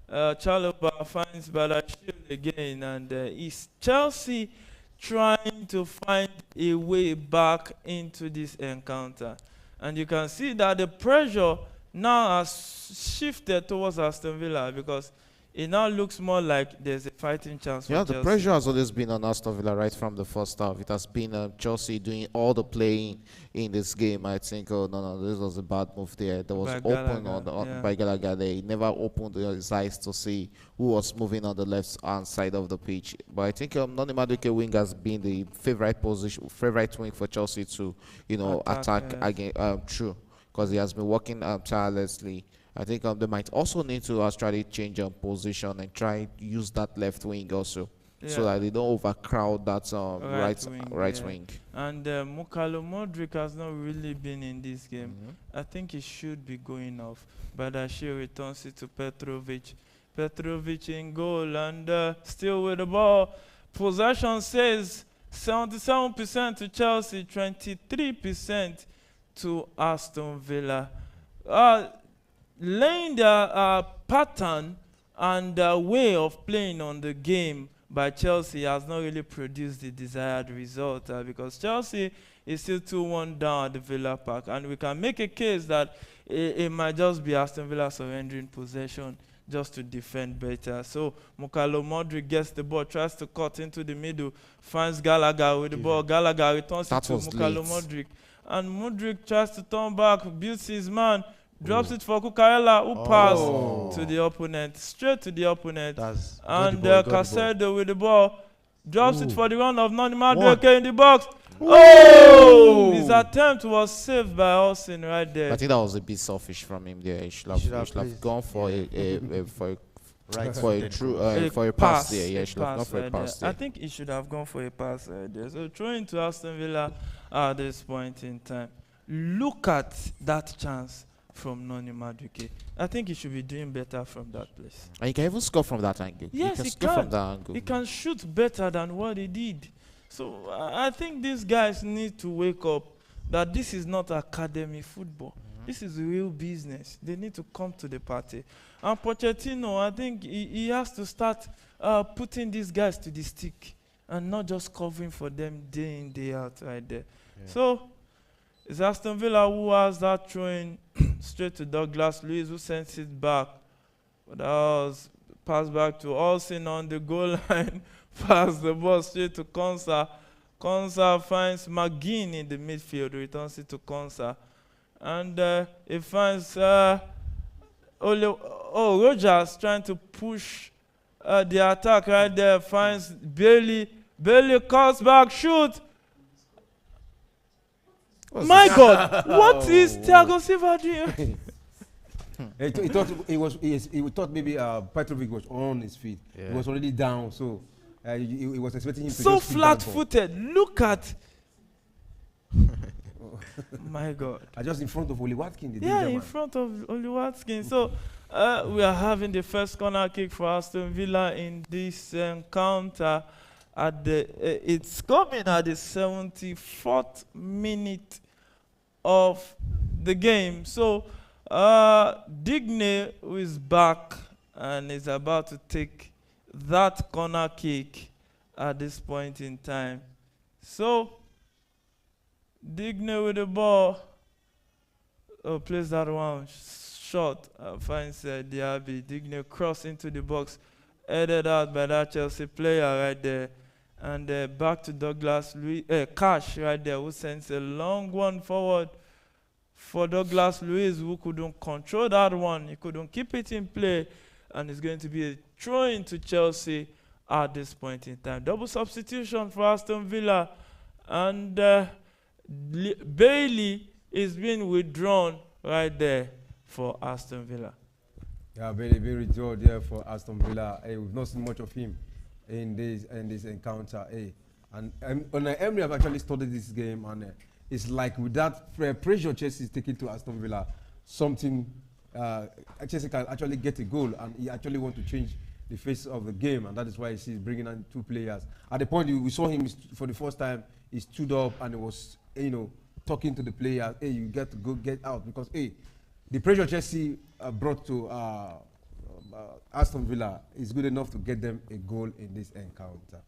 Chalobah finds Badashil again, and is Chelsea trying to find a way back into this encounter. And you can see that the pressure now has shifted towards Aston Villa, because it now looks more like there's a fighting chance for Chelsea. The pressure has always been on Aston Villa right from the first half. It has been Chelsea doing all the playing in this game. I think, oh, no, this was a bad move there. There was open by Gallagher there. He never opened his eyes to see who was moving on the left-hand side of the pitch. But I think Noni Madueke wing has been the favorite wing for Chelsea to, attack again. True, because he has been working tirelessly. I think they might also need to actually change position and try to use that left wing also, so that they don't overcrowd that right wing. And Mukalo Modric has not really been in this game. I think he should be going off. Badashir returns it to Petrovic. Petrovic in goal, and still with the ball. Possession says 77% to Chelsea, 23% to Aston Villa. Laying their pattern and way of playing on the game by Chelsea has not really produced the desired result, because Chelsea is still 2-1 down at the Villa Park, and we can make a case that it might just be Aston Villa surrendering possession just to defend better. So Mukalo Modric gets the ball, tries to cut into the middle, finds Gallagher with the ball. Gallagher returns it to Mukalo Modric, and Modric tries to turn back, beats his man, drops it for Cucurella, who passed to the opponent, straight to the opponent. And Caicedo with the ball, drops it for the run of Noni Madueke in the box. His attempt was saved by Alcin right there. I think that was a bit selfish from him there. He should have gone for a pass there. Yeah, he should have gone for a pass there. I think he should have gone for a pass right there. So throwing to Aston Villa at this point in time. Look at that chance from Noni Madueke. I think he should be doing better from that place. And he can even score from that angle. Yes, he can score from that angle. He can shoot better than what he did. So I think these guys need to wake up that this is not academy football. This is real business. They need to come to the party. And Pochettino, I think he has to start putting these guys to the stick and not just covering for them day in, day out right there. Yeah. So it's Aston Villa who has that throwing straight to Douglas Luiz, who sends it back. But that was passed back to Alcin on the goal line. Pass the ball straight to Konsa. Konsa finds McGinn in the midfield, returns it to Konsa. And he finds Rogers trying to push the attack right there. Finds Bailey. Bailey cuts back, shoot. My God, what is Thiago Silva doing? He thought maybe Petrovic was on his feet. Yeah. He was already down, so he was expecting him to so flat-footed. Look at. My God. Just in front of Oli Watkins. Yeah, in front of Oli Watkins. So We are having the first corner kick for Aston Villa in this encounter. It's coming at the 74th minute of the game. So Digne, who is back and is about to take that corner kick at this point in time. So Digne with the ball. Oh, plays that one shot. Finds Diaby. Digne cross into the box. Headed out by that Chelsea player right there. And back to Douglas Luiz. Cash right there, who sends a long one forward for Douglas Luiz, who couldn't control that one. He couldn't keep it in play. And it's going to be a throw-in to Chelsea at this point in time. Double substitution for Aston Villa. And Bailey is being withdrawn right there for Aston Villa. Yeah, very withdrawn there for Aston Villa. We've not seen much of him in this encounter. And Emery have actually studied this game, and it's like with that pressure Chelsea is taking to Aston Villa, something Chelsea can actually get a goal, and he actually want to change the face of the game, and that is why he's bringing in two players. At the point we saw him for the first time, he stood up and he was, talking to the players. Hey, you get to go get out, because the pressure Chelsea brought to Aston Villa is good enough to get them a goal in this encounter.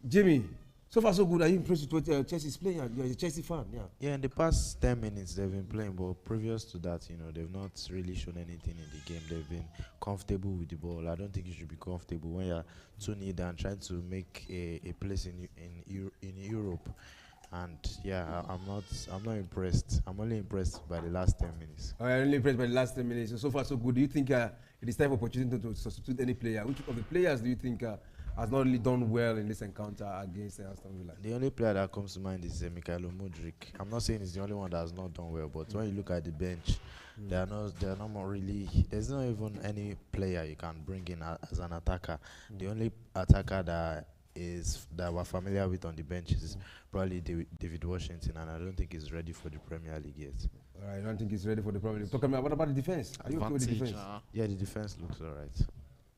Jimmy, so far so good. Are you impressed with what Chelsea's playing? You're a Chelsea fan, yeah. Yeah, in the past 10 minutes they've been playing, but previous to that, they've not really shown anything in the game. They've been comfortable with the ball. I don't think you should be comfortable when you're 2-0 down trying to make a place in Europe. And yeah, I'm not impressed. I'm only impressed by the last 10 minutes. I'm only impressed by the last 10 minutes. So far so good. Do you think it is time for opportunity to substitute any player? Which of the players do you think has not really done well in this encounter against Aston Villa? The only player that comes to mind is Mykhailo Mudryk. I'm not saying he's the only one that has not done well, but when you look at the bench, they are not more really. There's not even any player you can bring in as an attacker. The only attacker that we're familiar with on the bench is probably David Washington, and I don't think he's ready for the Premier League yet. All right, I don't think he's ready for the Premier League. Talking about, what about the defense? Are you okay with the defense? Yeah, the defense looks all right.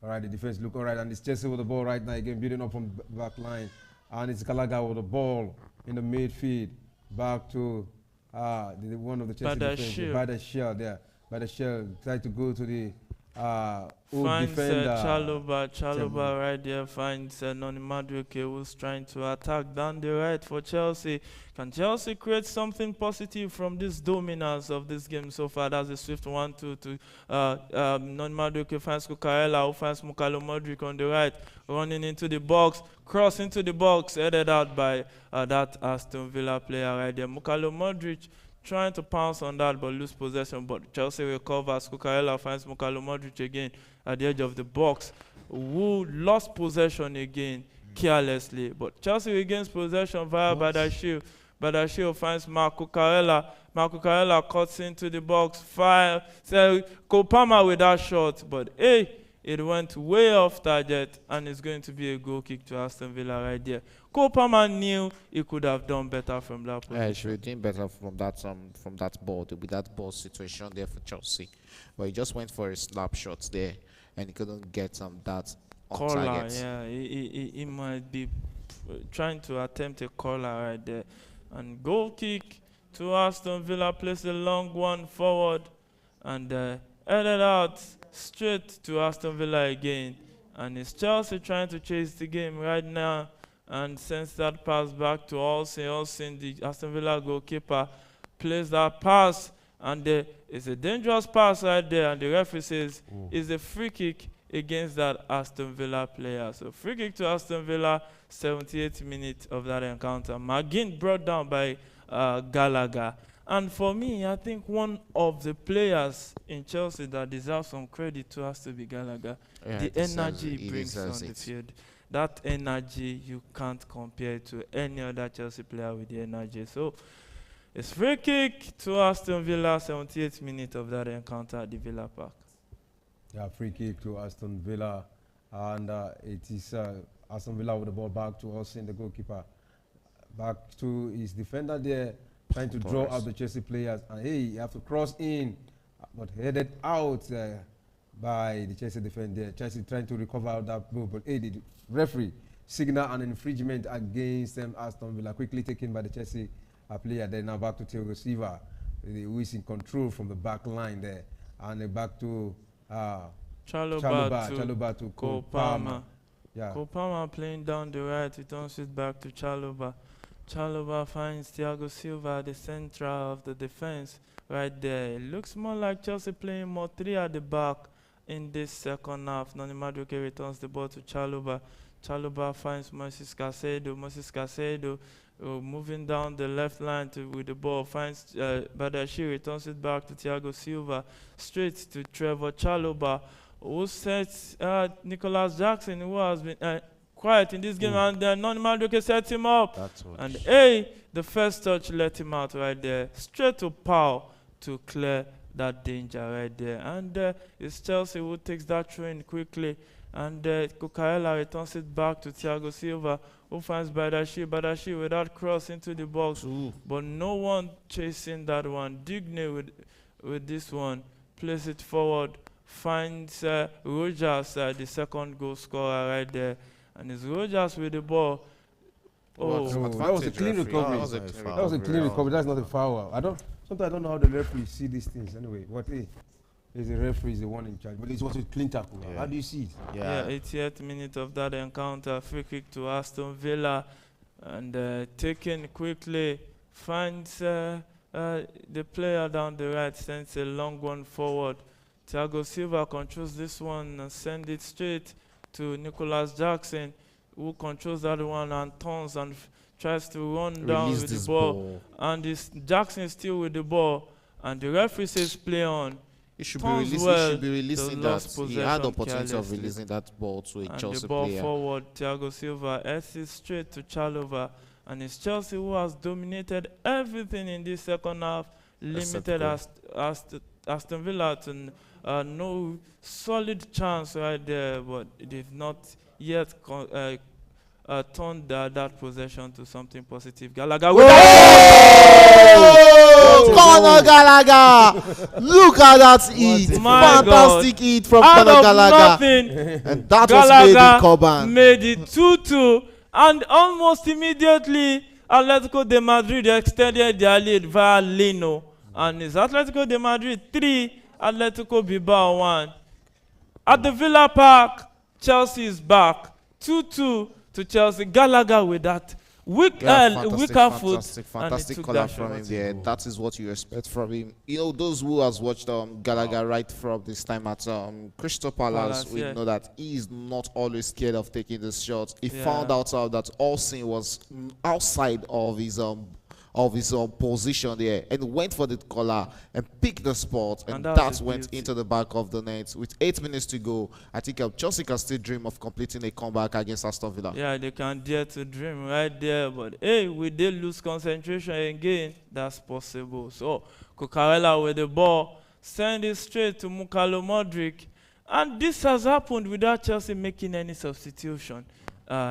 All right, the defense look all right, and it's Chelsea with the ball right now, again building up from back line, and it's Gallagher with the ball in the midfield, back to one of the Chelsea defenders, Bada there. Bada try to go to the old defender. Chalobah right there finds Noni Madueke, who's trying to attack down the right for Chelsea. Can Chelsea create something positive from this dominance of this game so far? That's a swift 1-2 to Noni Madueke finds Cucurella, who finds Mykhailo Mudryk on the right, running into the box, cross into the box, headed out by that Aston Villa player right there. Mykhailo Mudryk trying to pounce on that but lose possession, but Chelsea recovers. Cucurella finds Mykhailo Mudryk again at the edge of the box, who lost possession again carelessly, but Chelsea regains possession via Bada. Bada finds Marc Cucurella. Marc Cucurella cuts into the box, Kopama with that shot, but it went way off target, and it's going to be a goal kick to Aston Villa right there. Kopama knew he could have done better from that position. Yeah, he should have done better from that ball. With that ball situation there for Chelsea, but he just went for a slap shot there, and he couldn't get that on target. Yeah, he might be trying to attempt a corner right there, and goal kick to Aston Villa. Plays a long one forward, and headed out straight to Aston Villa again, and it's Chelsea trying to chase the game right now, and sends that pass back to Olsen, the Aston Villa goalkeeper, plays that pass, and it's a dangerous pass right there, and the referee says it's a free kick against that Aston Villa player. So free kick to Aston Villa, 78th minute of that encounter. McGinn brought down by Gallagher. And for me, I think one of the players in Chelsea that deserves some credit to has to be Gallagher. Yeah, the energy he brings on the field. That energy, you can't compare to any other Chelsea player with the energy. So it's free kick to Aston Villa, 78th minute of that encounter at the Villa Park. Yeah, free kick to Aston Villa, and it is Aston Villa with the ball back to Olsen, the goalkeeper. Back to his defender there, trying to draw out the Chelsea players. And hey, you have to cross in, but headed out by the Chelsea defender. Chelsea trying to recover that ball, but hey, the referee signal an infringement against Aston Villa, quickly taken by the Chelsea player. Then now back to Thiago Silva, who is in control from the back line there, and back to Chalobah to Cole Palmer. Yeah. Cole Palmer playing down the right, returns it back to Chalobah. Chalobah finds Thiago Silva at the center of the defense right there. It looks more like Chelsea playing more 3 at the back in this second half. Noni Madueke returns the ball to Chalobah. Chalobah finds Moses Caicedo. Moses Caicedo moving down the left line with the ball, finds Badashi, returns it back to Thiago Silva, straight to Trevor Chalobah, who sets Nicholas Jackson, who has been quiet in this game, and Noni Madueke sets him up. And the first touch let him out right there, straight to Pau to clear that danger right there. And it's Chelsea who takes that throw in quickly, and Cucurella returns it back to Thiago Silva, who finds Badashi with that cross into the box. But no one chasing that one. Digne with this one, plays it forward, finds Rogers, the second goal scorer right there. And it's Rogers with the ball. That was a clean recovery. That was a clean recovery. That's not a foul. Sometimes I don't know how the referees see these things anyway. But hey, the referee is the one in charge. But it was a clean tackle. Yeah. How do you see it? Yeah, 88th minute of that encounter. Free kick to Aston Villa. And taken quickly, finds the player down the right, sends a long one forward. Thiago Silva controls this one and sends it straight to Nicholas Jackson, who controls that one and turns and tries to run down with the ball. And Jackson is still with the ball. And the referee says play on. He should be releasing that. He had the opportunity of releasing that ball to a Chelsea player. And the ball forward, Thiago Silva heads it straight to Chalobah. And it's Chelsea who has dominated everything in this second half, limited Aston Villa to no solid chance right there, but they've not yet turned that possession to something positive. Gallagher with Conor Gallagher! Look at that hit! Fantastic hit from Conor Gallagher. And that Gallagher was made it 2-2, and almost immediately Atletico de Madrid extended their lead via Lino. And it's Atletico de Madrid 3, Atletico Bilbao 1. At the Villa Park, Chelsea is back 2-2 to Chelsea. Gallagher with that weaker foot. Fantastic color from him there. That is what you expect from him. You know, those who has watched Gallagher right from this time at Crystal Palace, we know that he is not always scared of taking the shots. He found out that Olsen was outside of his position there and went for the collar and picked the spot, and that went into the back of the net. With 8 minutes to go, I think Chelsea can still dream of completing a comeback against Aston Villa. Yeah, they can dare to dream right there, but hey, we did lose concentration again. That's possible. So Cucurella with the ball, send it straight to Mukalo Modric, and this has happened without Chelsea making any substitution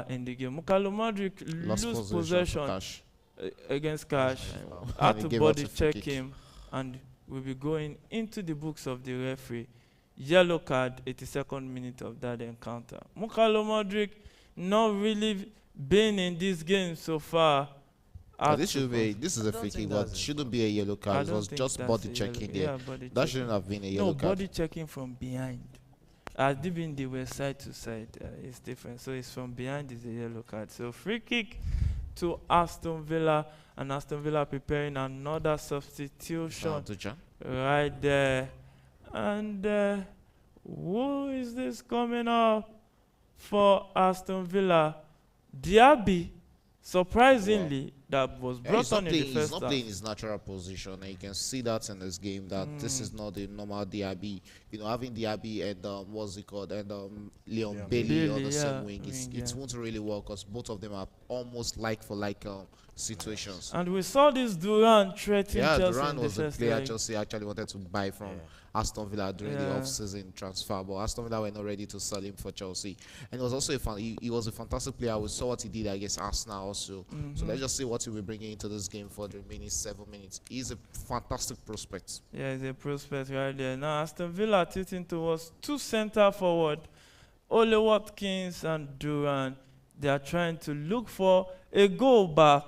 in the game. Mukalo Modric lose possession against Cash, had to body check him, and we'll be going into the books of the referee. Yellow card, 82nd minute of that encounter. Mukalo Modric not really been in this game so far. This is a free kick, but shouldn't be a yellow card. It was just body checking there. That shouldn't have been a yellow card. No, body checking from behind. As even they were side to side, it's different. So it's from behind is a yellow card. So free kick to Aston Villa, and Aston Villa preparing another substitution right there. And who is this coming up for Aston Villa? Diaby, surprisingly, that was brought on in the first half. He's not playing his natural position, and you can see that in this game that this is not the normal Diaby. You know, having Diaby and Leon Bailey on the same wing, it won't really work because both of them are almost like for like situations. And we saw this Duran threatening Chelsea. Duran was the player Chelsea actually wanted to buy from Aston Villa during the off-season transfer, but Aston Villa were not ready to sell him for Chelsea. And it was also he was a fantastic player. We saw what he did against Arsenal also. So let's just see what what he'll be bringing into this game for the remaining 7 minutes. He's a fantastic prospect. Yeah, he's a prospect right there. Now, Aston Villa tilting towards two center forward, Ole Watkins and Duran. They are trying to look for a goal back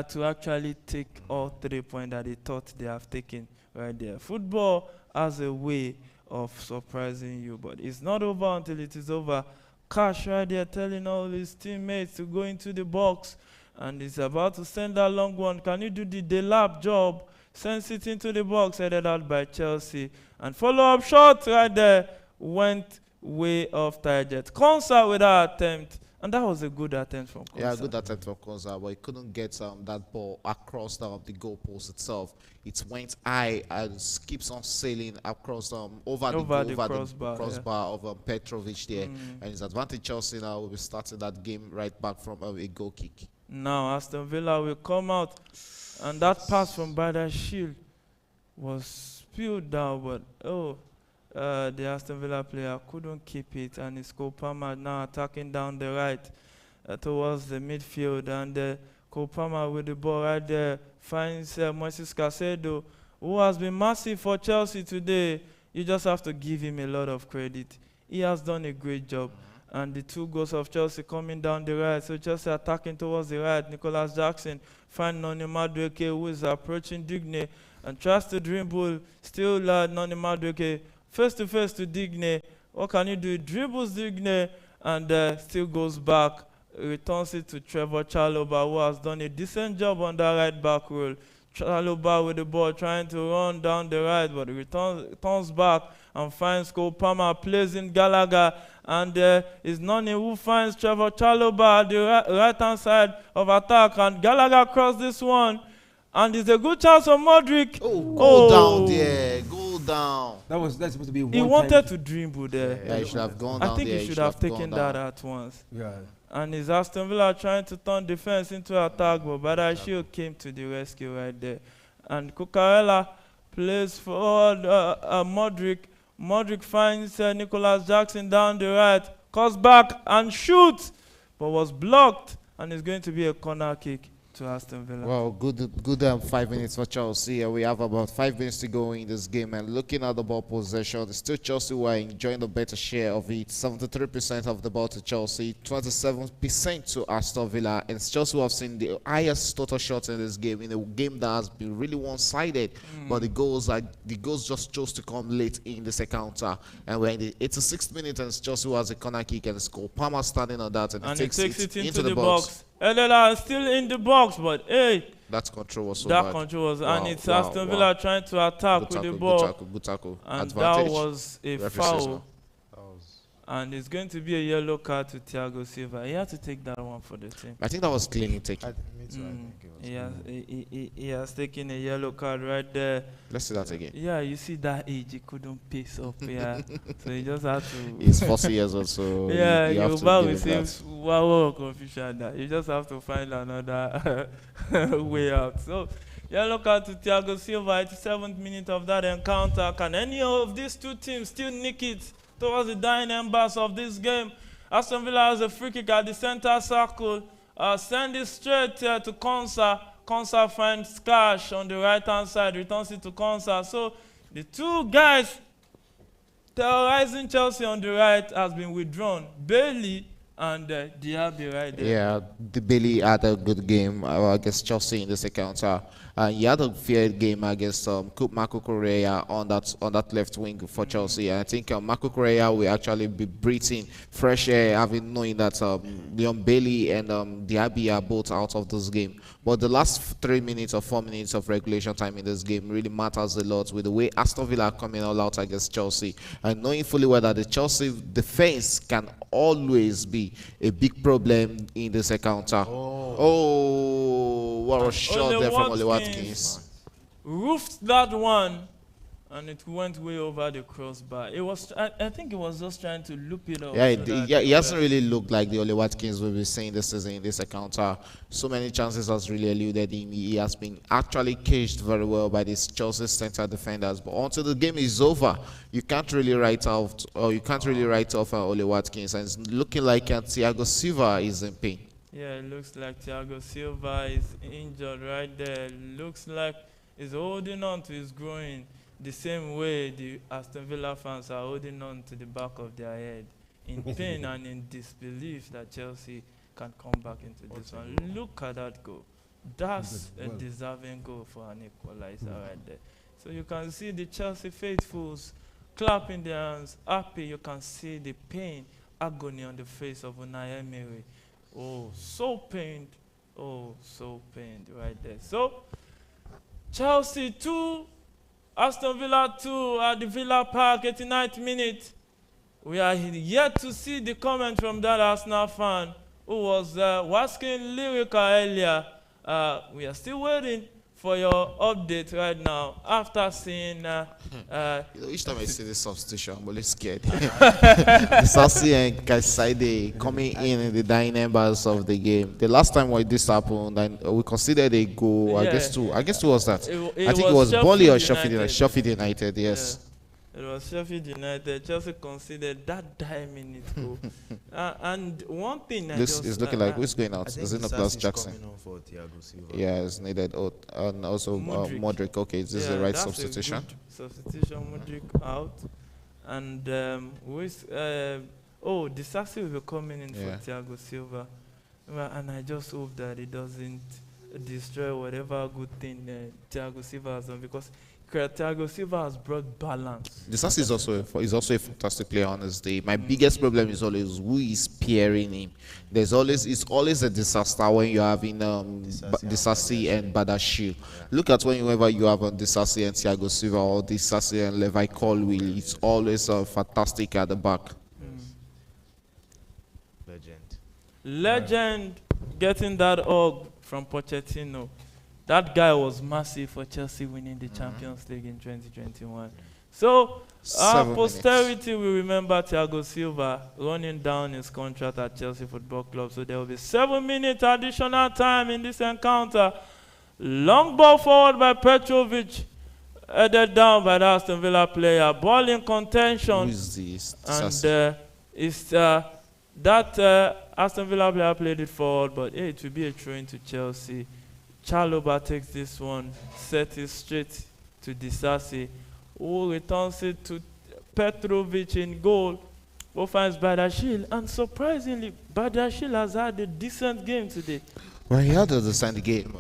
to actually take all 3 points that they thought they have taken right there. Football has a way of surprising you, but it's not over until it is over. Cash right there telling all his teammates to go into the box, and he's about to send that long one. Can you do the Delap job? Sends it into the box, headed out by Chelsea. And follow-up shot right there went way off target. Konsa with that attempt. And that was a good attempt from Konsa. Yeah, good attempt from Konsa, but he couldn't get that ball across the goalpost itself. It went high and keeps on sailing across over the crossbar of Pt.3 there. And his advantage Chelsea now will be starting that game right back from a goal kick. Now Aston Villa will come out, and that pass from Shield was spilled down, but the Aston Villa player couldn't keep it, and it's Kopama now attacking down the right towards the midfield, and Kopama with the ball right there finds Moises Caicedo, who has been massive for Chelsea today. You just have to give him a lot of credit. He has done a great job. And the 2 goals of Chelsea coming down the right. So Chelsea attacking towards the right. Nicholas Jackson finds Noni Madueke, who is approaching Digne and tries to dribble. Still Noni Madueke face to face to Digne. What can you do? Dribbles Digne and still goes back. Returns it to Trevor Chalobah, who has done a decent job on that right back roll. Chalobah with the ball trying to run down the right, but returns back and finds Cole Palmer, plays in Gallagher, and it's Noni who finds Trevor Chalobah at the right-hand side of attack, and Gallagher crossed this one, and it's a good chance for Modric. Go down there, go down. That's supposed to be one He wanted to dribble there. Yeah, he should have gone down. I think there. he should have taken that at once. Yeah. And it's Aston Villa trying to turn defense into attack, but Badashio came to the rescue right there. And Cucurella plays forward Modric. Modric finds Nicholas Jackson down the right, cuts back and shoots, but was blocked, and it's going to be a corner kick to Aston Villa. Well, good 5 minutes for Chelsea. We have about 5 minutes to go in this game, and looking at the ball possession, it's still Chelsea who are enjoying the better share of it. 73% of the ball to Chelsea, 27% to Aston Villa, and it's Chelsea who have seen the highest total shots in this game, in a game that has been really one-sided. But the goals just chose to come late in the second counter, and we're in the 86th minute, and it's Chelsea who has a corner kick, and it's called Palmer standing on that, and he takes it into the box. Elela still in the box, but hey, that control was so that bad. control was, and it's Aston Villa trying to attack with the ball. Good tackle. And Advantage. that was a foul. And it's going to be a yellow card to Thiago Silva. He had to take that one for the team. I think that was cleanly taken. He has taken a yellow card right there. Let's see that again. Yeah, you see that age, he couldn't pace up. Yeah, so he just had to. He's 40 years old, so yeah, you have to with give him. him that. Wow, confusion. That you just have to find another way out. So yellow card to Thiago Silva. 87th minute of that encounter. Can any of these two teams still nick it towards the dying embers of this game? Aston Villa has a free kick at the center circle. Send it straight to Konsa. Konsa finds Cash on the right-hand side, returns it to Konsa. So the two guys terrorizing Chelsea on the right has been withdrawn. Bailey and Diaby right there. Yeah, the Bailey had a good game against Chelsea in the second counter. He had a fair game against Marco Correa on that left wing for Chelsea. And I think Marco Correa will actually be breathing fresh air, having knowing that Leon Bailey and Diaby are both out of this game. But the last 3 minutes or 4 minutes of regulation time in this game really matters a lot with the way Aston Villa are coming all out against Chelsea, and knowing fully well that the Chelsea defense can always be a big problem in the second counter. Oh, what a shot there from Ole Watkins. Roofed that one, and it went way over the crossbar. It was, I think, it was just trying to loop it up. Yeah, he hasn't really looked like the Ole Watkins we've been seeing this season in this encounter. So many chances has really eluded him. He has been actually caged very well by these Chelsea center defenders. But until the game is over, you can't really write off Ole Watkins. And it's looking like Thiago Silva is in pain. Yeah, it looks like Thiago Silva is injured right there. Looks like he's holding on to his groin the same way the Aston Villa fans are holding on to the back of their head in pain and in disbelief that Chelsea can come back into this one. Look at that goal. That's a deserving goal for an equalizer right there. So you can see the Chelsea faithfuls clapping their hands, happy. You can see the pain, agony on the face of Unai Emery. Oh, so pained. Oh, so pained right there. So, Chelsea 2, Aston Villa 2 at the Villa Park, 89th minute. We are yet to see the comment from that Arsenal fan who was waxing lyrical earlier. We are still waiting for your update right now after seeing each time I see this substitution, I'm always scared. Sassi and Kaiside coming in the dying embers of the game. The last time when this happened, and we considered a goal. Yeah. I guess two was that. I think it was was Bolly or Sheffield United. Sheffield United. Yes. Yeah. It was Sheffield United. Chelsea considered that 10-minute goal. And one thing This is looking like who's going out? Is it Nicholas Jackson? Coming on for Thiago Silva. Yeah, it's needed. Oh, and also Modric. Okay, this is the right that's substitution. A good substitution, Modric out. And Disasi will be coming in for Thiago Silva. Well, and I just hope that it doesn't destroy whatever good thing Thiago Silva has done, because Thiago Silva has brought balance. Disasi is also a fantastic player on his day. My biggest problem is always who is pairing him. It's always a disaster when you have in Disasi and Badashil. Look at whenever you have on Disasi and Thiago Silva or Disasi and Levi Colwill. It's always fantastic at the back. Legend getting that hug from Pochettino. That guy was massive for Chelsea winning the Champions League in 2021. So, posterity will remember Thiago Silva running down his contract at Chelsea Football Club. So there will be 7-minute additional time in this encounter. Long ball forward by Petrovic, headed down by the Aston Villa player. Ball in contention. Who is this? And Aston Villa player played it forward, but it will be a throw into Chelsea. Chalobah takes this one, set it straight to Disasi, who returns it to Petrovic in goal, who finds Badashil. And surprisingly, Badashil has had a decent game today. Well, he had a decent game.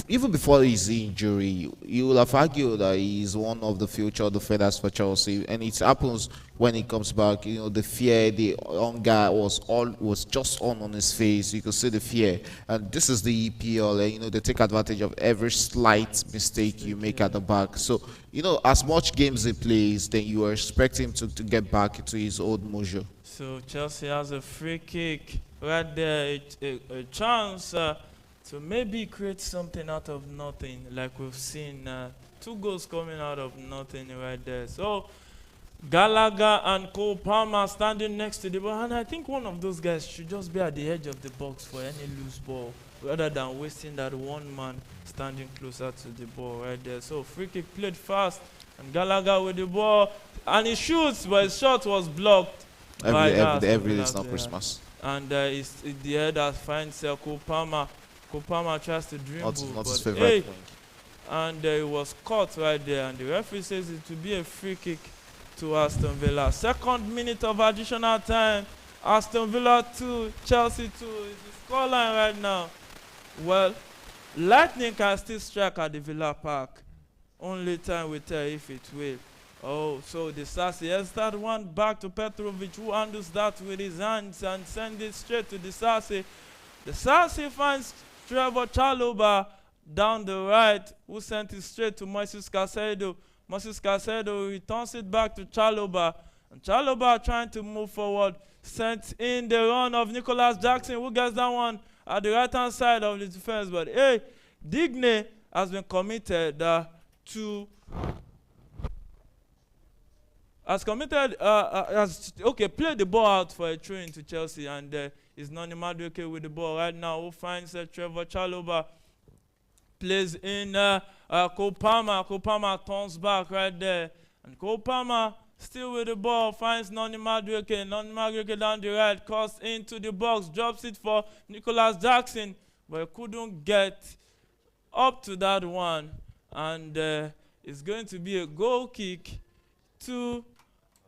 Even before his injury, you will have argued that he is one of the future defenders for Chelsea, and it happens when he comes back. You know, the fear, the hunger was just on his face. You could see the fear, and this is the EPL. And, you know, they take advantage of every slight mistake you make at the back. So, you know, as much games he plays, then you are expecting him to get back into his old mojo. So Chelsea has a free kick right there, a chance to maybe create something out of nothing, like we've seen 2 goals coming out of nothing right there. So Gallagher and Cole Palmer standing next to the ball, and I think one of those guys should just be at the edge of the box for any loose ball, rather than wasting that one man standing closer to the ball right there. So free kick played fast, and Gallagher with the ball, and he shoots, but his shot was blocked. Every day is not Christmas. And it's the head that finds Cole Palmer. Cole Palmer tries to dribble, not his favorite thing. And it was caught right there, and the referee says it will be a free kick to Aston Villa. 2nd minute of additional time. Aston Villa 2, Chelsea 2 is the scoreline right now. Well, lightning can still strike at the Villa Park. Only time will tell if it will. Oh, so the Disasi has that one back to Petrovic, who handles that with his hands and sends it straight to Disasi. Disasi finds Trevor Chalobah down the right, who sent it straight to Moises Caicedo. Moises Caicedo returns it back to Chalobah. And Chalobah, trying to move forward, sent in the run of Nicholas Jackson, who gets that one at the right-hand side of the defense. But Digne has been committed played the ball out for a throw into Chelsea, and is Noni Madueke with the ball right now, who finds Trevor Chalobah, plays in Cole Palmer. Cole Palmer turns back right there, and Cole Palmer Still with the ball, finds Noni Madueke. Noni Madueke down the right, cross into the box, drops it for Nicholas Jackson, but he couldn't get up to that one. And it's going to be a goal kick to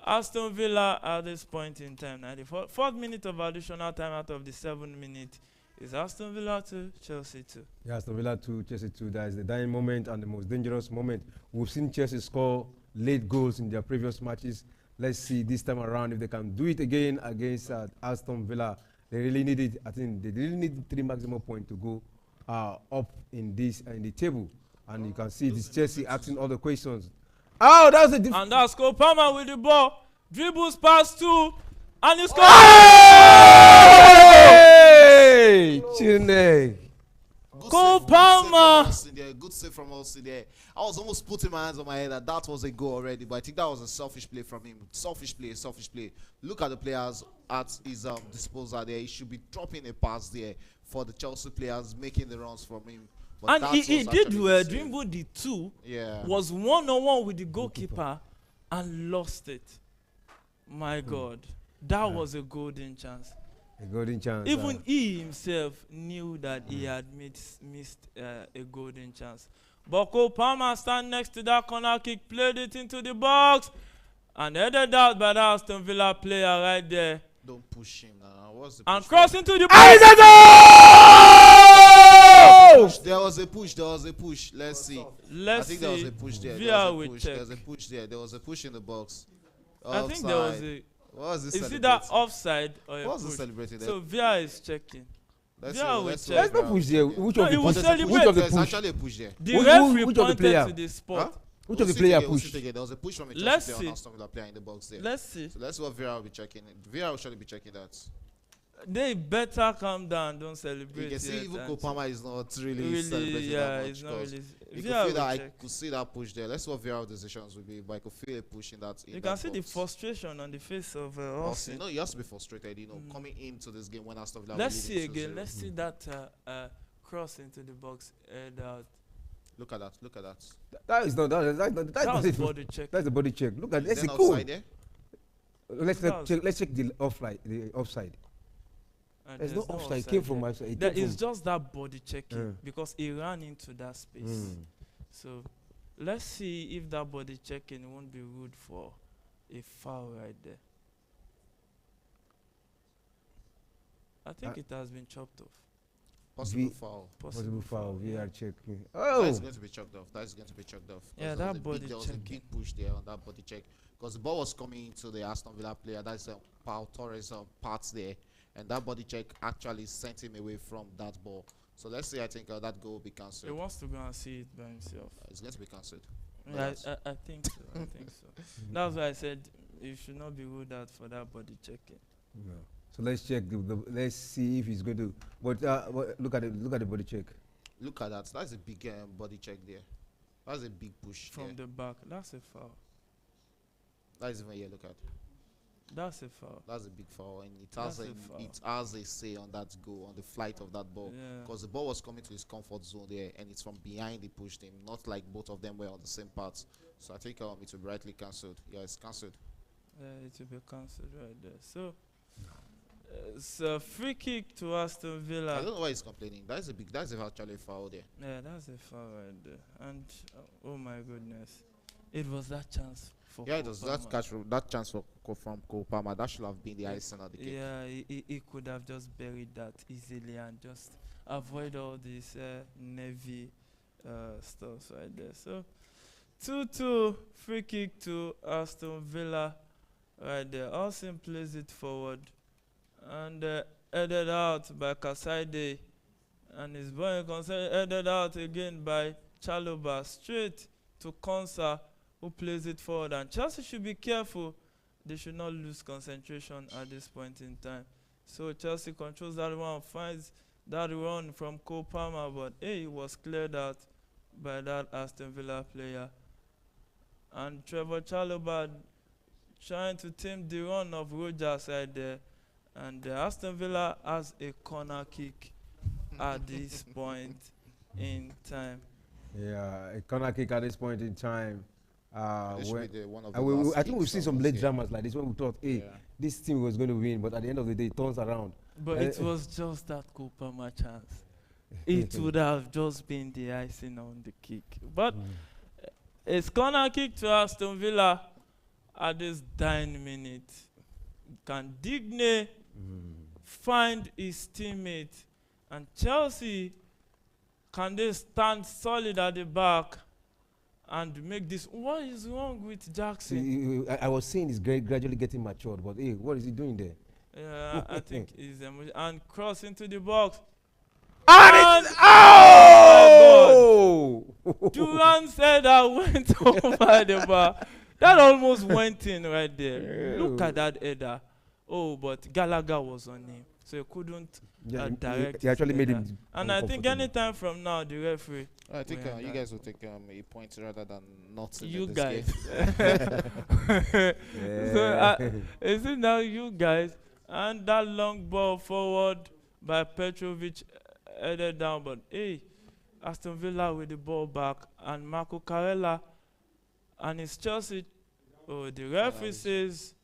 Aston Villa at this point in time. Now, the fourth minute of additional time out of the 7 minutes is Aston Villa 2, Chelsea 2. Yeah, Aston Villa 2, Chelsea 2. That is the dying moment and the most dangerous moment. We've seen Chelsea score late goals in their previous matches. Let's see this time around if they can do it again against Aston Villa. They really need it. I think they really need 3 maximum points to go up in the table. And you can see this Chelsea asking all the questions. Oh, that was a and that's Cole Palmer with the ball. Dribbles past 2. And he scores! Hey! Chine. Cole Palmer! Good save from us there. I was almost putting my hands on my head that was a goal already, but I think that was a selfish play from him. Selfish play. Look at the players at his disposal there. He should be dropping a pass there for the Chelsea players, making the runs from him. But and he did well. Dribbled the 2. Yeah. Was one-on-one with the goalkeeper and lost it. My God. That was a golden chance. A golden chance. Even he himself knew that he had missed a golden chance. But Cole Palmer stand next to that corner kick, played it into the box, and headed out by the Aston Villa player right there. Don't push him now. What's the and cross into the box. There was a push. Let's see. I think there was a push there. There was a push in the box. I think there was a... What was this? Is it that offside or a what was push? the celebrating there? So VAR is checking. Let's not push there. Which of the push? There's actually a push there. The referee pointed to the spot. Huh? Which of the player pushed? There was a push from a Chelsea player and Aston Villa player in the box there. Let's see. So that's what VAR will be checking. VAR will surely be checking that. They better calm down, don't celebrate. You can see even Kopama is not really celebrating yeah, that much. It's not really. You could feel that I could see that push there. Let's see what VAR decisions will be, but I could feel a push in that. You can see the frustration on the face of Austin. No, you have to be frustrated, coming into this game when Aston Villa. Let's see again. Let's see that cross into the box head out. Look at that. That is not That's body check. That's the body check. Look at that's cool. Let's check the offside. There's no offside. It came from my side. It's just that body checking because he ran into that space. So let's see if that body checking won't be ruled for a foul right there. I think it has been chopped off. Possible foul. Possible foul. We are checking. That's going to be chopped off. Yeah, that body check. There was a big push there on that body check because the ball was coming into the Aston Villa player. That's Pau Torres parts there, and that body check actually sent him away from that ball. So let's see. I think that goal will be cancelled. He wants to go and see it by himself. It's going to be cancelled. Yeah, I think so. I think so. That's why I said you should not be ruled out for that body checking. No. So let's check. Let's see if he's going to. But look at it. Look at the body check. Look at that. That's a big body check there. That's a big push from the back. That's a foul. That is even here. Look at. That's a foul. That's a big foul, and it has a say on that goal, on the flight of that ball, because the ball was coming to his comfort zone there, and it's from behind he pushed him, not like both of them were on the same path. So I think it will be rightly cancelled. Yeah, it's cancelled. Yeah, it will be cancelled right there. So. It's a free kick to Aston Villa. I don't know why he's complaining. That's actually a foul there. Yeah, that's a foul right there. And oh my goodness, it was that chance for. Yeah, it was that chance from Cole Palmer. That should have been the icing on the cake. Yeah, he could have just buried that easily and just avoid all this Navy stuff right there. So 2-2 free kick to Aston Villa right there. Austin plays it forward. And headed out by Kasaide, and his boy headed out again by Chalobah, straight to Konsa, who plays it forward. And Chelsea should be careful; they should not lose concentration at this point in time. So Chelsea controls that one, finds that run from Cole Palmer, but he was cleared out by that Aston Villa player. And Trevor Chalobah trying to tame the run of Rogers right there. And Aston Villa has a corner kick at this point in time. Yeah, a corner kick at this point in time. This should when, be one of the I think we've kicks seen of some this late game. dramas like this when we thought, hey, Yeah. this team was going to win, but at the end of the day, it turns around. But it was just that Kopama chance. It would have just been the icing on the cake. But it's corner kick to Aston Villa at this dying minute. Can Digne find his teammate? And Chelsea, can they stand solid at the back and make this? What is wrong with Jackson? I was saying he's gradually getting matured, but hey, what is he doing there? Yeah, I think he's and cross into the box. And And- oh! Duran said I went over the bar. That almost went in right there. Look at that header. Oh, but Gallagher was on him, so he couldn't Yeah, direct. he actually his made header. him. And I think uncomfortable. anytime from now, the referee. I think Well you done. guys will take a point rather than nothing You in this guys. game. So is it now you guys? And that long ball forward by Petrovic headed down, but hey, Aston Villa with the ball back and Marco Carella and his Chelsea. Oh, the referee says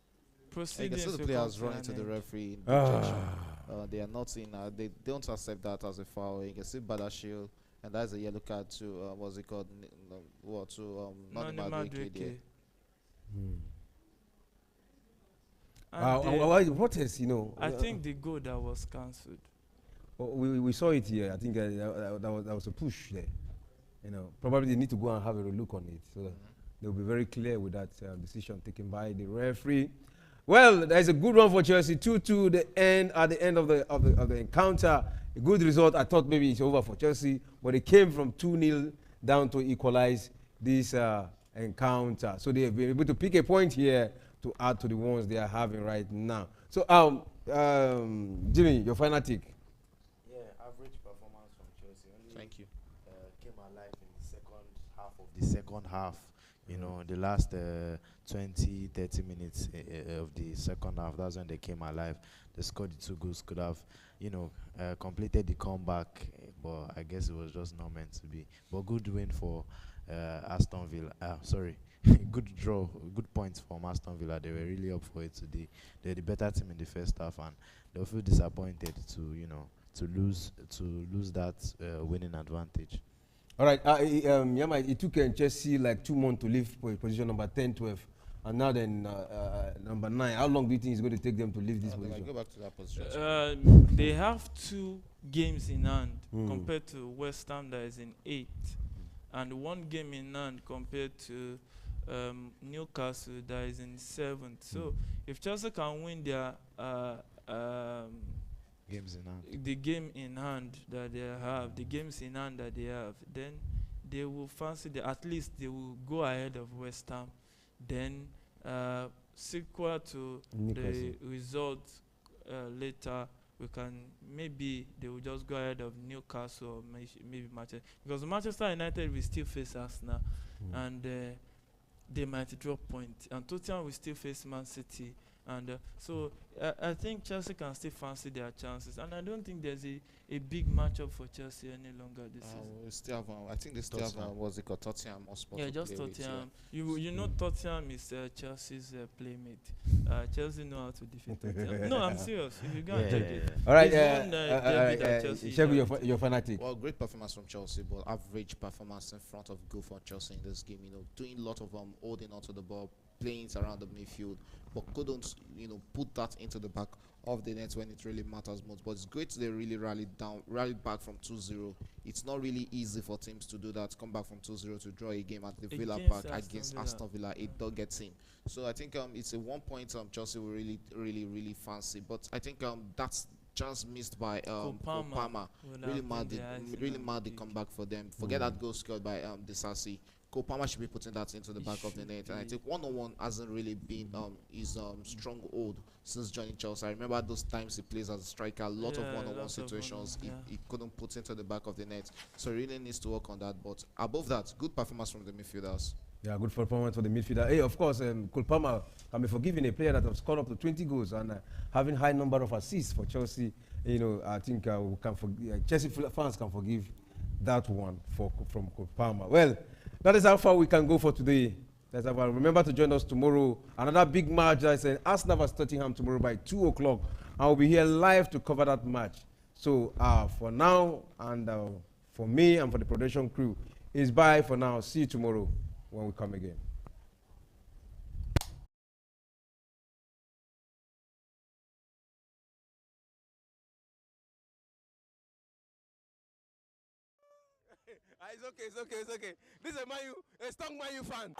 You proceedings. can see the will players come to running to an the end. referee in Ah. rejection. They are not in. They don't accept that as a foul. You can see Badashil, and that's a yellow card to what's it called? Nani Nani Madueke there. Madueke. And What is, I think the goal that was cancelled. we saw it here. I think that was a push there. Probably they need to go and have a look on it so that they'll be very clear with that decision taken by the referee. Well, there's a good one for Chelsea. 2-2 at the end of the encounter. A good result. I thought maybe it's over for Chelsea, but they came from 2-0 down to equalize this encounter. So they've been able to pick a point here to add to the ones they are having right now. So, Jimmy, your final take. Yeah, average performance from Chelsea. Only Thank you. came alive in the second half of the second half. The last 20, 30 minutes of the second half, that's when they came alive. They scored the 2 goals, could have, completed the comeback, but I guess it was just not meant to be. But good win for Aston Villa. Sorry, good draw, good points from Aston Villa. They were really up for it today. They're the better team in the first half, and they'll feel disappointed to lose that winning advantage. All right, Yama, it took Chelsea like 2 months to leave position number 10, 12, and now then number 9. How long do you think it's going to take them to leave this They might go position? back to that position. They have 2 games in hand compared to West Ham that is in 8th, and 1 game in hand compared to Newcastle that is in 7th. So if Chelsea can win their Games in hand. the game in hand that they have, the games in hand that they have, then they will fancy at least they will go ahead of West Ham. Then sequel to Newcastle. the results later, maybe they will just go ahead of Newcastle or maybe Manchester, because Manchester United will still face Arsenal and they might drop points, and Tottenham will still face Man City. And so I think Chelsea can still fancy their chances, and I don't think there's a big matchup for Chelsea any longer this season. We still have, I think they still have, what's it called, Tottenham or Sport. Yeah, just Tottenham. You know Tottenham is Chelsea's playmate. Chelsea know how to defeat Tottenham. No, I'm serious. If you go and check it. All right, It's one, derby that Chelsea Check had. your final take. Well, great performance from Chelsea, but average performance in front of goal for Chelsea in this game. Doing a lot of holding onto the ball, playing it around the midfield, but couldn't, put that into the back of the net when it really matters most. But it's great they really rallied back from 2-0. It's not really easy for teams to do that, come back from 2-0 to draw a game at the Villa Against Park Aston against Villa. Aston Villa, a doggy team. So I think it's a 1 point Chelsea will really fancy. But I think that's chance missed by Kopama. Would Really have mad, been the icing really on mad the cake. comeback for them. Forget that goal scored by Disasi. Kopama should be putting that into the He back of the should net, and I be. think 1-on-1 hasn't really been his stronghold since joining Chelsea. I remember those times he plays as a striker, a lot of Yeah, one-on-one lots of situations one-on-one, he couldn't put into the back of the net, so he really needs to work on that. But above that, good performance from the midfielders. Yeah, good performance for the midfielder. Hey, of course, Cole Palmer can be forgiven, a player that has scored up to 20 goals and having high number of assists for Chelsea. I think we can Chelsea fans can forgive that one from Cole Palmer. Well, that is how far we can go for today Let's have a, remember to join us tomorrow. Another big match, I said, Arsenal vs Tottenham tomorrow by 2 o'clock. I will be here live to cover that match. So for now, and for me and for the production crew, it's bye for now. See you tomorrow when we come again. It's okay. This is a strong Man U fan.